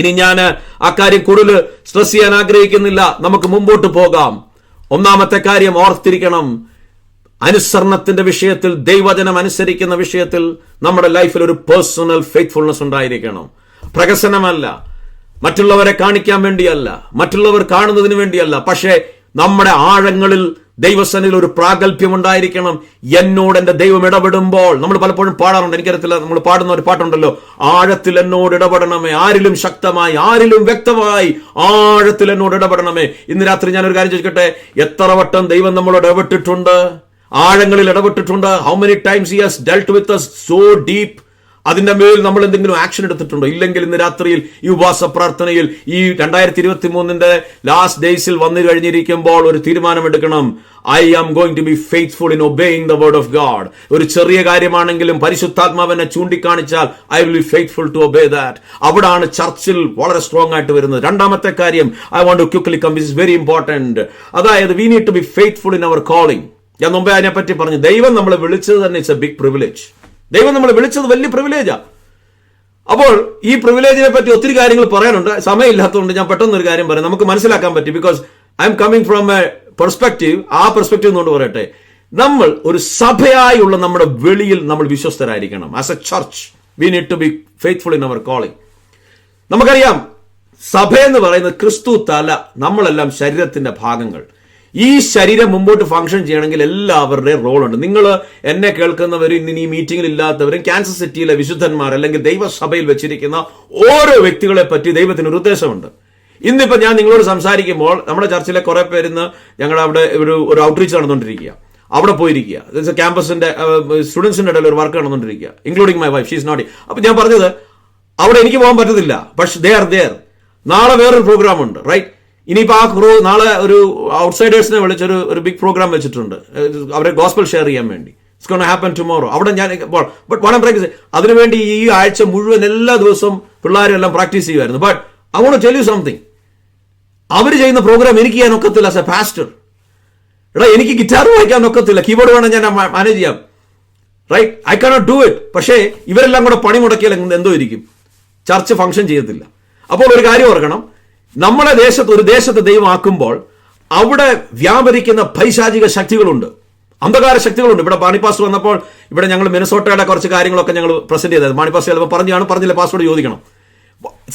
ഇനി ഞാൻ ആ കാര്യം കൂടുതൽ സ്ട്രെസ് ചെയ്യാൻ ആഗ്രഹിക്കുന്നില്ല. നമുക്ക് മുമ്പോട്ട് പോകാം. ഒന്നാമത്തെ കാര്യം ഓർത്തിരിക്കണം, അനുസരണത്തിന്റെ വിഷയത്തിൽ, ദൈവവചനം അനുസരിക്കുന്ന വിഷയത്തിൽ നമ്മുടെ ലൈഫിൽ ഒരു പേഴ്സണൽ ഫെയ്ത്ത്ഫുൾനെസ് ഉണ്ടായിരിക്കണം. പ്രഹസനമല്ല, മറ്റുള്ളവരെ കാണിക്കാൻ വേണ്ടിയല്ല, മറ്റുള്ളവർ കാണുന്നതിന് വേണ്ടിയല്ല, പക്ഷേ നമ്മുടെ ആഴങ്ങളിൽ ദൈവസന്നിധിയിൽ ഒരു പ്രാഗൽഭ്യം ഉണ്ടായിരിക്കണം. എന്നോട് എന്റെ ദൈവം ഇടപെടുമ്പോൾ, നമ്മൾ പലപ്പോഴും പാടാറുണ്ട്, എനിക്കറിയത്തില്ല, നമ്മൾ പാടുന്ന ഒരു പാട്ടുണ്ടല്ലോ, ആഴത്തിൽ എന്നോട് ഇടപെടണമേ, ആരിലും ശക്തമായി, ആരിലും വ്യക്തമായി, ആഴത്തിൽ എന്നോട് ഇടപെടണമേ. ഇന്ന് രാത്രി ഞാനൊരു കാര്യം ചോദിക്കട്ടെ, എത്ര വട്ടം ദൈവം നമ്മളോട് ഇടപെട്ടിട്ടുണ്ട്, ആഴങ്ങളിൽ ഇടപെട്ടിട്ടുണ്ട്? How many times he has dealt with us so deep? അതിന്റെ മേൽ നമ്മൾ എന്തെങ്കിലും ആക്ഷൻ എടുത്തിട്ടുണ്ടോ? ഇല്ലെങ്കിൽ ഇന്ന് രാത്രിയിൽ ഈ ഉപവാസ പ്രാർത്ഥനയിൽ ഈ 2023 ലാസ്റ്റ് ഡേയ്സിൽ വന്നു കഴിഞ്ഞിരിക്കുമ്പോൾ ഒരു തീരുമാനമെടുക്കണം. I am going to be faithful in obeying the word of God. ഒരു ചെറിയ കാര്യമാണെങ്കിലും പരിശുദ്ധാത്മാവിനെ ചൂണ്ടിക്കാണിച്ചാൽ I will be faithful to obey that. അവിടാണ് ചർച്ചിൽ വളരെ സ്ട്രോങ് ആയിട്ട് വരുന്നത്. രണ്ടാമത്തെ കാര്യം, I want to quickly come, this is very important. അതായത് we need to be faithful in our calling. ഞാൻ മുമ്പേ അതിനെപ്പറ്റി പറഞ്ഞു. ദൈവം നമ്മളെ വിളിച്ചത് തന്നെ ഇറ്റ്സ് എ ബിഗ് പ്രിവിലേജ്. ദൈവം നമ്മളെ വിളിച്ചത് വലിയ പ്രിവിലേജാ. അപ്പോൾ ഈ പ്രിവിലേജിനെ പറ്റി ഒത്തിരി കാര്യങ്ങൾ പറയാനുണ്ട്. സമയമില്ലാത്തതുകൊണ്ട് ഞാൻ പെട്ടെന്നൊരു കാര്യം പറയാം, നമുക്ക് മനസ്സിലാക്കാൻ പറ്റി. Because I'm coming from a perspective. ആ പെർസ്പെക്റ്റീവ് കൊണ്ട് പറയട്ടെ, നമ്മൾ ഒരു സഭയായുള്ള നമ്മുടെ വെളിയിൽ നമ്മൾ വിശ്വസ്തരായിരിക്കണം. As a church we need to be faithful in our calling. നമുക്കറിയാം, സഭയെന്ന് പറയുന്നത് ക്രിസ്തു തല, നമ്മളെല്ലാം ശരീരത്തിന്റെ ഭാഗങ്ങൾ. ഈ ശരീരം മുമ്പോട്ട് ഫംഗ്ഷൻ ചെയ്യണമെങ്കിൽ എല്ലാവരുടെയും റോളുണ്ട്. നിങ്ങൾ എന്നെ കേൾക്കുന്നവരും ഇന്ന് ഈ മീറ്റിംഗിൽ ഇല്ലാത്തവരും കാൻസർ സിറ്റിയിലെ വിശുദ്ധന്മാർ അല്ലെങ്കിൽ ദൈവസഭയിൽ വെച്ചിരിക്കുന്ന ഓരോ വ്യക്തികളെ പറ്റി ദൈവത്തിന് ഒരു ഉദ്ദേശമുണ്ട്. ഇന്നിപ്പോ ഞാൻ നിങ്ങളോട് സംസാരിക്കുമ്പോൾ നമ്മുടെ ചർച്ചിലെ കുറെ പേരിന്ന് ഞങ്ങൾ അവിടെ ഒരു ഔട്ട്റീച്ച് നടന്നുകൊണ്ടിരിക്കുക, അവിടെ പോയിരിക്കുക, ക്യാമ്പസിന്റെ സ്റ്റുഡൻസിന്റെ ഇടയിൽ ഒരു വർക്ക് നടന്നുകൊണ്ടിരിക്കുക, including my wife, she's not. അപ്പൊ ഞാൻ പറഞ്ഞത്, അവിടെ എനിക്ക് പോകാൻ പറ്റത്തില്ല, പക്ഷെ ദേ ആർ ദേർ. നാളെ വേറൊരു പ്രോഗ്രാം ഉണ്ട്, റൈറ്റ്? ഇനിയിപ്പോൾ ആ നാളെ ഒരു ഔട്ട്സൈഡേഴ്സിനെ വിളിച്ചൊരു ബിഗ് പ്രോഗ്രാം വെച്ചിട്ടുണ്ട്, അവരെ ഗോസ്പൽ ഷെയർ ചെയ്യാൻ വേണ്ടി. It's gonna happen tomorrow. അവിടെ ഞാൻ ബട്ട് വൺ പ്രാക്ടീസ് അതിനുവേണ്ടി ഈ ആഴ്ച മുഴുവൻ എല്ലാ ദിവസവും പിള്ളേരും എല്ലാം പ്രാക്ടീസ് ചെയ്യുമായിരുന്നു. But I want to tell you something. അവർ ചെയ്യുന്ന പ്രോഗ്രാം എനിക്ക് ചെയ്യാൻ ഒക്കത്തില്ല. ആസ് എ പാസ്റ്റർ, എടാ എനിക്ക് ഗിറ്റാർ വായിക്കാൻ ഒക്കത്തില്ല, കീബോർഡ് വേണം ഞാൻ മാനേജ് ചെയ്യാം, right? I cannot do it. പക്ഷേ ഇവരെല്ലാം കൂടെ പണി മുടക്കിയാൽ എന്തോ ഇരിക്കും, ചർച്ച് ഫംഗ്ഷൻ ചെയ്യത്തില്ല. അപ്പോൾ ഒരു കാര്യം ഓർക്കണം, നമ്മളെ ഒരു ദേശത്ത് ദൈവമാക്കുമ്പോൾ അവിടെ വ്യാപരിക്കുന്ന പൈശാചിക ശക്തികളുണ്ട്, അന്ധകാര ശക്തികളുണ്ട്. ഇവിടെ മാണിപ്പാസ്റ്റർ വന്നപ്പോൾ ഇവിടെ ഞങ്ങൾ മിനസോട്ടയുടെ കുറച്ച് കാര്യങ്ങളൊക്കെ ഞങ്ങൾ പ്രസന്റ് ചെയ്തത്. മാണിപ്പാസ്റ്റർ ചിലപ്പോൾ പറഞ്ഞില്ല, പാസ്റ്ററോട് ചോദിക്കണം.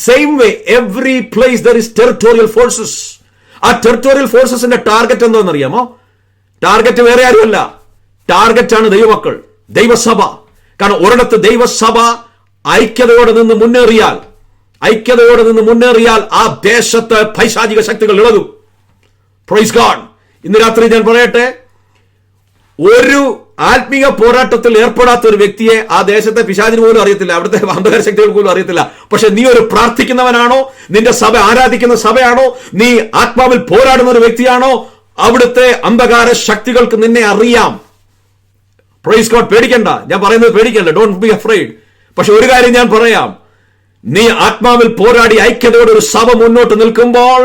Same way every place there is territorial forces. ആ ടെറിട്ടോറിയൽ ഫോഴ്സസിന്റെ ടാർഗറ്റ് എന്തോന്നറിയാമോ? ടാർഗറ്റ് വേറെ ആരുമല്ല, ടാർഗറ്റാണ് ദൈവമക്കൾ, ദൈവസഭ. കാരണം ഒരിടത്ത് ദൈവസഭ ഐക്യതയോടെ നിന്ന് മുന്നേറിയാൽ ആ ദേശത്ത് പൈശാചിക ശക്തികൾ ഇളകും. Praise God. ഇന്ന് രാത്രി ഞാൻ പറയട്ടെ, ഒരു ആത്മീയ പോരാട്ടത്തിൽ ഏർപ്പെടാത്ത ഒരു വ്യക്തിയെ ആ ദേശത്തെ പിശാചിന് പോലും അറിയത്തില്ല, അവിടുത്തെ അന്ധകാര ശക്തികൾ പോലും അറിയത്തില്ല. പക്ഷെ നീ ഒരു പ്രാർത്ഥിക്കുന്നവനാണോ, നിന്റെ സഭ ആരാധിക്കുന്ന സഭയാണോ, നീ ആത്മാവിൽ പോരാടുന്ന ഒരു വ്യക്തിയാണോ, അവിടുത്തെ അന്ധകാര ശക്തികൾക്ക് നിന്നെ അറിയാം. Praise God. പേടിക്കണ്ട, ഞാൻ പറയുന്നത് പേടിക്കണ്ട, ഡോണ്ട് ബി അഫ്രൈഡ്. പക്ഷെ ഒരു കാര്യം ഞാൻ പറയാം, നീ ആത്മാവിൽ പോരാടി ഐക്യതയോടെ ഒരു സഭ മുന്നോട്ട് നിൽക്കുമ്പോൾ,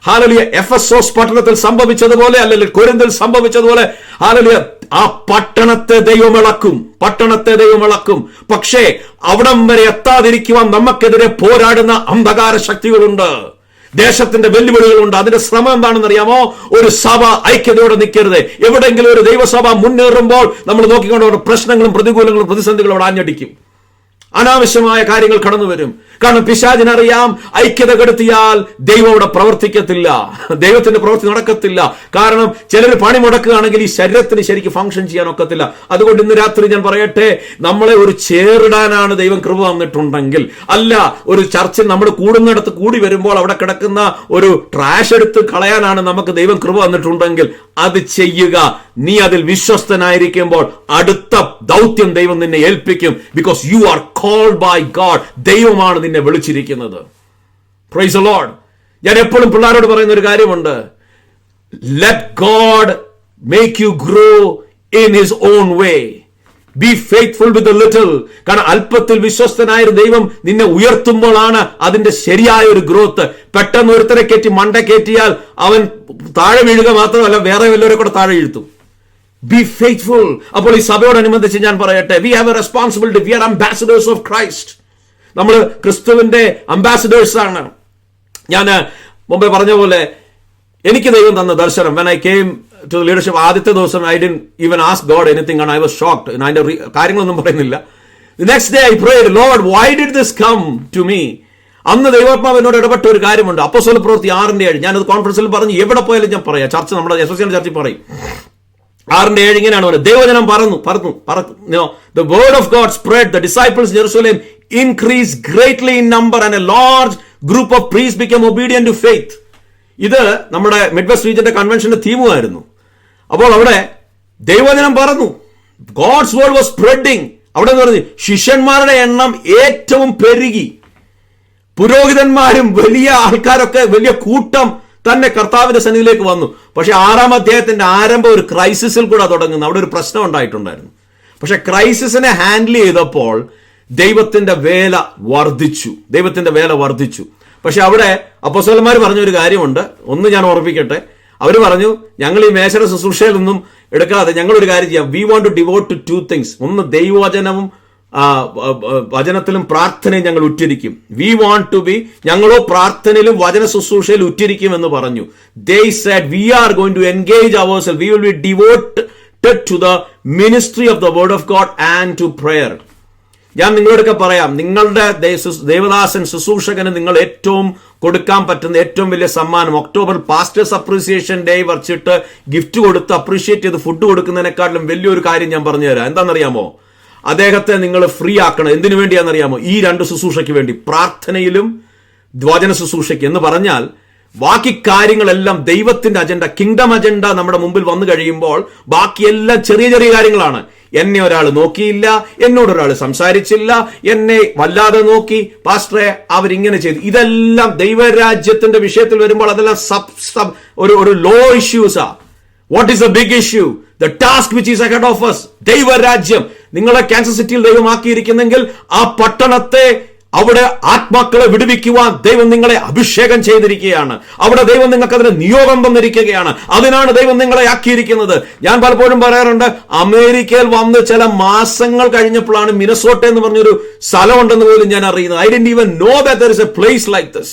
ഹല്ലേലൂയ, എഫെസോസ് പട്ടണത്തിൽ സംഭവിച്ചതുപോലെ, അല്ലെങ്കിൽ കൊരിന്തിൽ സംഭവിച്ചതുപോലെ, ഹല്ലേലൂയ, ആ പട്ടണത്തെ ദൈവം ഇളക്കും. പക്ഷേ അവിടം വരെ എത്താതിരിക്കുവാൻ നമുക്കെതിരെ പോരാടുന്ന അന്ധകാര ശക്തികളുണ്ട്, ദേശത്തിന്റെ വെല്ലുവിളികളുണ്ട്. അതിന്റെ ശ്രമം എന്താണെന്ന് അറിയാമോ? ഒരു സഭ ഐക്യതയോടെ നിൽക്കരുത്. എവിടെയെങ്കിലും ഒരു ദൈവസഭ മുന്നേറുമ്പോൾ നമ്മൾ നോക്കിക്കൊണ്ട് പ്രശ്നങ്ങളും പ്രതികൂലങ്ങളും പ്രതിസന്ധികളോട് ആഞ്ഞടിക്കും. അനാവശ്യമായ കാര്യങ്ങൾ കടന്നു വരും. കാരണം പിശാചിനറിയാം, ഐക്യത കെടുത്തിയാൽ ദൈവം അവിടെ പ്രവർത്തിക്കത്തില്ല, ദൈവത്തിന്റെ പ്രവൃത്തി നടക്കത്തില്ല. കാരണം ചിലർ പണി മുടക്കുകയാണെങ്കിൽ ഈ ശരീരത്തിന് ശരിക്കും ഫംഗ്ഷൻ ചെയ്യാൻ ഒക്കത്തില്ല. അതുകൊണ്ട് ഇന്ന് രാത്രി ഞാൻ പറയട്ടെ, നമ്മളെ ഒരു ചേറിടാനാണ് ദൈവം കൃപ തന്നിട്ടുണ്ടെങ്കിൽ, അല്ല ഒരു ചർച്ചിൽ നമ്മൾ കൂടുന്നിടത്ത് കൂടി വരുമ്പോൾ അവിടെ കിടക്കുന്ന ഒരു ട്രാഷ് എടുത്ത് കളയാനാണ് നമുക്ക് ദൈവം കൃപ തന്നിട്ടുണ്ടെങ്കിൽ അത് ചെയ്യുക. നീ അതിൽ വിശ്വസ്തനായിരിക്കുമ്പോൾ അടുത്ത ദൗത്യം ദൈവം നിന്നെ ഏൽപ്പിക്കും. Because you are called by God. ദൈവമാണ് നിന്നെ വിളിച്ചിരിക്കുന്നത്. Praise the Lord. ഞാൻ എപ്പോഴും പിള്ളേരോട് പറയുന്ന ഒരു കാര്യമുണ്ട്, let God make you grow in his own way. Be faithful with the little. കാരണം അല്പത്തിൽ വിശ്വസ്തനായ ദൈവം നിന്നെ ഉയർത്തുമ്പോഴാണ് അതിന്റെ ശരിയായ ഒരു ഗ്രോത്ത്. പെട്ടെന്ന് ഒരുത്തരെ കയറ്റി മണ്ട കയറ്റിയാൽ അവൻ താഴെ വീഴുക മാത്രമല്ല, വേറെ വല്ലവരെ കൂടെ താഴെ വീഴ്ത്തും. B faithful. അപ്പോൾ ഈ സഭയോടനുബന്ധിച്ച് ഞാൻ പറയട്ടെ, we have a responsibility. We are ambassadors of Christ. നമ്മൾ ക്രിസ്തുവിന്റെ അംബാസഡേഴ്സ് ആണ്. ഞാൻ മുമ്പേ പറഞ്ഞ പോലെ എനിക്ക് ദൈവം തന്ന ദർശനം, when I came to the leadership. ആദ്യത്തെ ദിവസം I didn't even ask God anything and I was shocked. അതിന്റെ കാര്യങ്ങളൊന്നും പറയുന്നില്ല. The next day I prayed, Lord why did this come to me? അന്ന് ദൈവാത്മാവ് എന്നോട് ഇടപെട്ട ഒരു കാര്യമുണ്ട്. അപ്പോസ്തല പ്രവൃത്തി 6:7. ഞാനത് കോൺഫറൻസിൽ പറഞ്ഞു, എവിടെ പോയാലും ഞാൻ പറയാം. ചർച്ച, നമ്മുടെ എസ്എസ്എൻ ചർച്ചയിൽ പറയും. 6:7 ഇങ്ങനെയാണ് പറയുന്നത്. ദൈവജനം പറന്നു. The word of God spread. The disciples in Jerusalem increased greatly in number and a large group of priests became obedient to faith. ഇത് നമ്മുടെ മിഡ് വെസ്റ്റ് റീജിയന്റെ കൺവെൻഷന്റെ തീമുമായിരുന്നു. അപ്പോൾ അവിടെ ദൈവജനം പറന്നു. God's word was spreading. അവിടെ എന്ന് പറഞ്ഞു ശിഷ്യന്മാരുടെ എണ്ണം ഏറ്റവും പെരുകി. പുരോഹിതന്മാരും വലിയ ആൾക്കാരൊക്കെ, വലിയ കൂട്ടം തന്നെ കർത്താവിന്റെ സന്നിധിയിലേക്ക് വന്നു. പക്ഷെ 6-ാം അധ്യായത്തിന്റെ ആരംഭം ഒരു ക്രൈസിസിൽ കൂടെ തുടങ്ങുന്നു. അവിടെ ഒരു പ്രശ്നം ഉണ്ടായിട്ടുണ്ടായിരുന്നു. പക്ഷെ ക്രൈസിസിനെ ഹാൻഡിൽ ചെയ്തപ്പോൾ ദൈവത്തിന്റെ വേല വർദ്ധിച്ചു. പക്ഷെ അവിടെ അപ്പോസ്തലന്മാർ പറഞ്ഞൊരു കാര്യമുണ്ട്. ഒന്ന് ഞാൻ ഓർമ്മിക്കട്ടെ. അവർ പറഞ്ഞു, ഞങ്ങൾ ഈ മേശയുടെ ശുശ്രൂഷയിലൊന്നും എടുക്കാതെ ഞങ്ങളൊരു കാര്യം ചെയ്യാം. We want to devote to 2 things. ഒന്ന് ദൈവവചനവും വചനത്തിലും പ്രാർത്ഥനയും ഞങ്ങൾ ഉറ്റിരിക്കും. വി വാണ്ട് ടു ബി, ഞങ്ങളോ പ്രാർത്ഥനയിലും വചന ശുശ്രൂഷയിൽ ഉറ്റിരിക്കും എന്ന് പറഞ്ഞു. They said we are going to engage ourselves. We will be devoted to the ministry of the word of God and to prayer. ഞാൻ നിങ്ങളോടൊക്കെ പറയാം, നിങ്ങളുടെ ദേവദാസൻ ശുശ്രൂഷകന് നിങ്ങൾ ഏറ്റവും കൊടുക്കാൻ പറ്റുന്ന ഏറ്റവും വലിയ സമ്മാനം, ഒക്ടോബർ പാസ്റ്റേഴ്സ് അപ്രീസിയേഷൻ ഡേ വച്ചിട്ട് ഗിഫ്റ്റ് കൊടുത്ത് അപ്രീഷിയേറ്റ് ചെയ്ത് ഫുഡ് കൊടുക്കുന്നതിനെക്കാട്ടിലും വലിയൊരു കാര്യം ഞാൻ പറഞ്ഞു തരാം. എന്താണെന്നറിയാമോ? അദ്ദേഹത്തെ നിങ്ങൾ ഫ്രീ ആക്കണം. എന്തിനു വേണ്ടിയാണെന്നറിയാമോ? ഈ 2 ശുശ്രൂഷയ്ക്ക് വേണ്ടി, പ്രാർത്ഥനയിലും വചന ശുശ്രൂഷയ്ക്ക്. എന്ന് പറഞ്ഞാൽ ബാക്കി കാര്യങ്ങളെല്ലാം ദൈവത്തിന്റെ അജണ്ട, കിങ്ഡം അജണ്ട നമ്മുടെ മുമ്പിൽ വന്നു കഴിയുമ്പോൾ ബാക്കിയെല്ലാം ചെറിയ ചെറിയ കാര്യങ്ങളാണ്. എന്നെ ഒരാൾ നോക്കിയില്ല, എന്നോടൊരാൾ സംസാരിച്ചില്ല, എന്നെ വല്ലാതെ നോക്കി, പാസ്റ്ററെ അവരിങ്ങനെ ചെയ്തു. ഇതെല്ലാം ദൈവരാജ്യത്തിന്റെ വിഷയത്തിൽ വരുമ്പോൾ അതെല്ലാം ഒരു ലോ ഇഷ്യൂസാ. What is a big issue? The task which is ahead of us. ദൈവരാജ്യം. നിങ്ങളെ കാൻസർ സിറ്റിയിൽ ദൈവമാക്കിയിരിക്കുന്നെങ്കിൽ ആ പട്ടണത്തെ, അവിടെ ആത്മാക്കളെ വിടുവിക്കുവാൻ ദൈവം നിങ്ങളെ അഭിഷേകം ചെയ്തിരിക്കുകയാണ്. അവിടെ ദൈവം നിങ്ങൾക്ക് അതിന് നിയോഗം തന്നിരിക്കുകയാണ്. അതിനാണ് ദൈവം നിങ്ങളെ ആക്കിയിരിക്കുന്നത്. ഞാൻ പലപ്പോഴും പറയാറുണ്ട്, അമേരിക്കയിൽ വന്ന് ചില മാസങ്ങൾ കഴിഞ്ഞപ്പോഴാണ് മിനസോട്ട എന്ന് പറഞ്ഞൊരു സ്ഥലമുണ്ടെന്ന് പോലും ഞാൻ അറിയുന്നത്. I didn't even know that there is a place like this.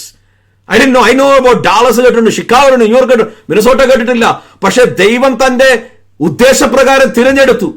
I didn't know. I know about Dallas കേട്ടിട്ടുണ്ട്, ഷിക്കാഗോ, ന്യൂയോർക്ക് കേട്ടിട്ടുണ്ട്, മിനസോട്ട കേട്ടിട്ടില്ല. പക്ഷെ ദൈവം തന്റെ ഉദ്ദേശപ്രകാരം തിരഞ്ഞെടുത്തു.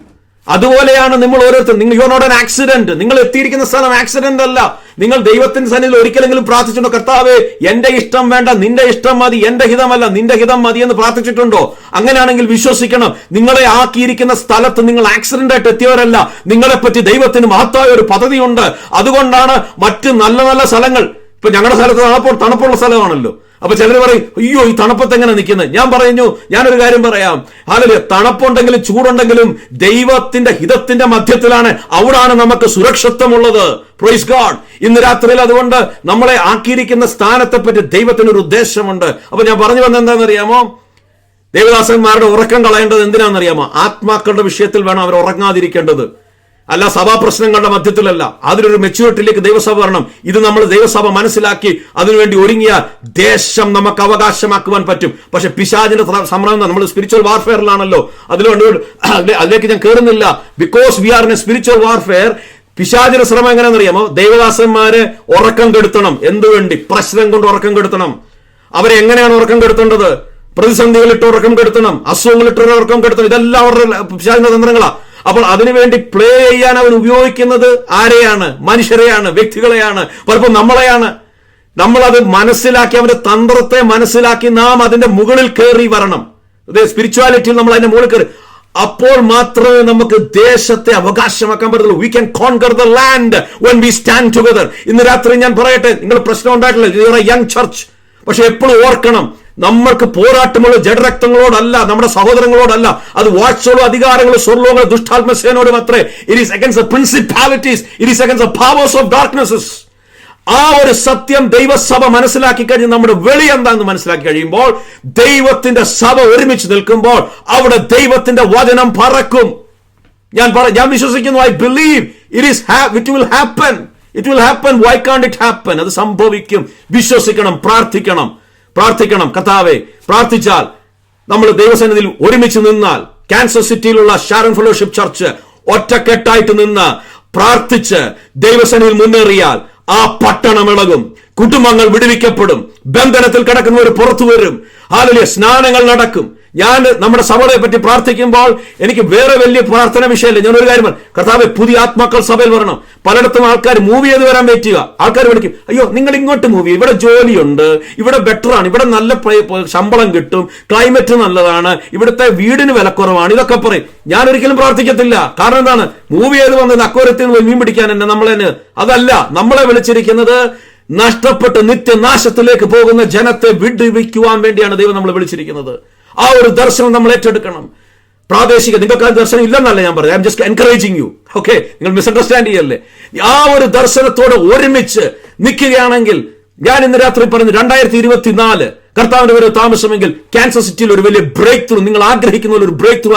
അതുപോലെയാണ് നിങ്ങൾ ഓരോരുത്തരും. You are not an accident. നിങ്ങൾ എത്തിയിരിക്കുന്ന സ്ഥലം ആക്സിഡന്റ് അല്ല. നിങ്ങൾ ദൈവത്തിന്റെ സന്നിധിയിൽ ഒരിക്കലെങ്കിലും പ്രാർത്ഥിച്ചിട്ടുണ്ടോ, കർത്താവേ എന്റെ ഇഷ്ടം വേണ്ട, നിന്റെ ഇഷ്ടം മതി, എന്റെ ഹിതമല്ല നിന്റെ ഹിതം മതി എന്ന് പ്രാർത്ഥിച്ചിട്ടുണ്ടോ? അങ്ങനെയാണെങ്കിൽ വിശ്വസിക്കണം, നിങ്ങളെ ആക്കിയിരിക്കുന്ന സ്ഥലത്ത് നിങ്ങൾ ആക്സിഡന്റ് ആയിട്ട് എത്തിയവരല്ല. നിങ്ങളെപ്പറ്റി ദൈവത്തിന് മഹത്തായ ഒരു പദ്ധതിയുണ്ട്. അതുകൊണ്ടാണ് മറ്റ് നല്ല നല്ല സ്ഥലങ്ങൾ, ഇപ്പൊ ഞങ്ങളുടെ സ്ഥലത്ത് തണുപ്പുള്ള സ്ഥലമാണല്ലോ. അപ്പൊ ചിലർ പറയും, അയ്യോ ഈ തണുപ്പത്ത് എങ്ങനെ നിൽക്കുന്നത്? ഞാൻ പറഞ്ഞു, ഞാനൊരു കാര്യം പറയാം. ഹല്ലേലൂയ. തണുപ്പുണ്ടെങ്കിലും ചൂടുണ്ടെങ്കിലും ദൈവത്തിന്റെ ഹിതത്തിന്റെ മധ്യത്തിലാണ്. അവിടാണ് നമുക്ക് സുരക്ഷിതമുള്ളത്. Praise God. ഇന്ന് രാത്രിയിൽ അതുകൊണ്ട് നമ്മളെ ആക്കിയിരിക്കുന്ന സ്ഥാനത്തെ പറ്റി ദൈവത്തിനൊരു ഉദ്ദേശമുണ്ട്. അപ്പൊ ഞാൻ പറഞ്ഞു വന്നത് എന്താണെന്നറിയാമോ? ദേവദാസന്മാരുടെ ഉറക്കം കളയേണ്ടത് എന്തിനാണെന്നറിയാമോ? ആത്മാക്കളുടെ വിഷയത്തിൽ വേണം അവർ ഉറങ്ങാതിരിക്കേണ്ടത്, അല്ല സഭാ പ്രശ്നങ്ങളുടെ മധ്യത്തിലല്ല. അതിലൊരു മെച്യൂരിറ്റിയിലേക്ക് ദൈവസഭ വരണം. ഇത് നമ്മൾ ദൈവസഭ മനസ്സിലാക്കി അതിനുവേണ്ടി ഒരുങ്ങിയാൽ ദേശം നമുക്ക് അവകാശമാക്കുവാൻ പറ്റും. പക്ഷെ പിശാചിന്റെ സമരം, നമ്മൾ സ്പിരിച്വൽ വാർഫെയറിലാണല്ലോ. അതിലേക്ക് ഞാൻ കയറുന്നില്ല. Because we are in A spiritual warfare. പിശാചിന്റെ ശ്രമം എങ്ങനെയാണെന്നറിയാമോ? ദൈവദാസന്മാരെ ഉറക്കം കെടുത്തണം. എന്തുവേണ്ടി? പ്രശ്നം കൊണ്ട് ഉറക്കം കെടുത്തണം. അവരെ എങ്ങനെയാണ് ഉറക്കം കെടുത്തേണ്ടത്? പ്രതിസന്ധികളിട്ട് ഉറക്കം കെടുത്തണം, അസുഖങ്ങളിട്ട് ഉറക്കം കെടുത്തണം. ഇതെല്ലാം അവരുടെ പിശാചിന്റെ തന്ത്രങ്ങളാ. അപ്പോൾ അതിനുവേണ്ടി പ്ലേ ചെയ്യാൻ അവർ ഉപയോഗിക്കുന്നത് ആരെയാണ്? മനുഷ്യരെയാണ്, വ്യക്തികളെയാണ്, പലപ്പോൾ നമ്മളെയാണ്. നമ്മളത് മനസ്സിലാക്കി, അവന്റെ തന്ത്രത്തെ മനസ്സിലാക്കി നാം അതിന്റെ മുകളിൽ കയറി വരണം. സ്പിരിച്വാലിറ്റിയിൽ നമ്മൾ അതിന്റെ മുകളിൽ കയറി, അപ്പോൾ മാത്രമേ നമുക്ക് ദേശത്തെ അവകാശമാക്കാൻ പറ്റുള്ളൂ. We can conquer the land when we stand together. ഇന്ന് രാത്രി ഞാൻ പറയട്ടെ, നിങ്ങൾ പ്രശ്നം ഉണ്ടായിട്ടില്ല, U are A young church. പക്ഷെ എപ്പോഴും ഓർക്കണം, നമ്മൾക്ക് പോരാട്ടമുള്ള ജഡരക്തങ്ങളോടല്ല, നമ്മുടെ സഹോദരങ്ങളോടല്ല. അത് വാഴ്ചകളും അധികാരങ്ങളും സ്വർലോകങ്ങളും ദുഷ്ടാത്മസേനോടും അത്രേ. It is against the principalities, it is against the powers of darknesses. ആ ഒരു സത്യം ദൈവസഭ മനസ്സിലാക്കി കഴിഞ്ഞ് നമ്മുടെ വെളി എന്താണെന്ന് മനസ്സിലാക്കി കഴിയുമ്പോൾ, ദൈവത്തിന്റെ സഭ ഒരുമിച്ച് നിൽക്കുമ്പോൾ അവിടെ ദൈവത്തിന്റെ വചനം പറക്കും. ഞാൻ വിശ്വസിക്കുന്നു. I believe it will happen. It will happen. Y കാണ്ട് ഇറ്റ് ഹാപ്പൻ? അത് സംഭവിക്കും. വിശ്വസിക്കണം, പ്രാർത്ഥിക്കണം. കർത്താവേ, പ്രാർത്ഥിച്ചാൽ, നമ്മൾ ദൈവസന്നിധിയിൽ ഒരുമിച്ച് നിന്നാൽ, കാൻസർ സിറ്റിയിലുള്ള ഷാരോൺ ഫെലോഷിപ്പ് ചർച്ച് ഒറ്റക്കെട്ടായിട്ട് നിന്ന് പ്രാർത്ഥിച്ച് ദൈവസന്നിധിയിൽ മുന്നേറിയാൽ ആ പട്ടണം ഇളകും, കുടുംബങ്ങൾ വിടുവിക്കപ്പെടും, ബന്ധനത്തിൽ കിടക്കുന്നവർ പുറത്തു വരും, ഹല്ലേലൂയ, സ്നാനങ്ങൾ നടക്കും. ഞാൻ നമ്മുടെ സഭയെ പറ്റി പ്രാർത്ഥിക്കുമ്പോൾ എനിക്ക് വേറെ വലിയ പ്രാർത്ഥന വിഷയമില്ല. ഞാൻ ഒരു കാര്യം പറഞ്ഞു, കർത്താവേ പുതിയ ആത്മാക്കൾ സഭയിൽ വരണം. പലയിടത്തും ആൾക്കാർ മൂവ് ചെയ്ത് വരാൻ വെയിറ്റ് ചെയ്യുക. ആൾക്കാർ വിളിക്കും, അയ്യോ നിങ്ങൾ ഇങ്ങോട്ട് മൂവ് ചെയ്യും, ഇവിടെ ജോലിയുണ്ട്, ഇവിടെ ബെറ്ററാണ്, ഇവിടെ നല്ല ശമ്പളം കിട്ടും, ക്ലൈമറ്റ് നല്ലതാണ്, ഇവിടുത്തെ വീടിന് വിലക്കുറവാണ്, ഇതൊക്കെ പറയും. ഞാൻ ഒരിക്കലും പ്രാർത്ഥിക്കത്തില്ല. കാരണം എന്താണ്? മൂവ് ചെയ്ത് വന്നത് അക്വരത്തിൽ മീൻ പിടിക്കാൻ തന്നെ നമ്മളെ അതല്ല. നമ്മളെ വിളിച്ചിരിക്കുന്നത് നഷ്ടപ്പെട്ട് നിത്യനാശത്തിലേക്ക് പോകുന്ന ജനത്തെ വിടുവിക്കുവാൻ വേണ്ടിയാണ് ദൈവം നമ്മളെ വിളിച്ചിരിക്കുന്നത്. ആ ഒരു ദർശനം നമ്മൾ ഏറ്റെടുക്കണം. പ്രാദേശിക നിങ്ങൾക്ക് ആ ദർശനം ഇല്ലെന്നല്ല ഞാൻ പറഞ്ഞു, I M just encouraging you. Okay, നിങ്ങൾ മിസ്അണ്ടർസ്റ്റാൻഡ് ചെയ്യല്ലേ. ആ ഒരു ദർശനത്തോട് ഒരുമിച്ച് നിൽക്കുകയാണെങ്കിൽ, ഞാൻ ഇന്ന് രാത്രി പറഞ്ഞു 2024 കർത്താവിന്റെ ഒരു താമസമെങ്കിൽ ക്യാൻസർ സിറ്റിയിൽ ഒരു വലിയ ബ്രേക്ക് ത്രൂ, നിങ്ങൾ ആഗ്രഹിക്കുന്ന ഒരു ബ്രേക്ക് ത്രൂ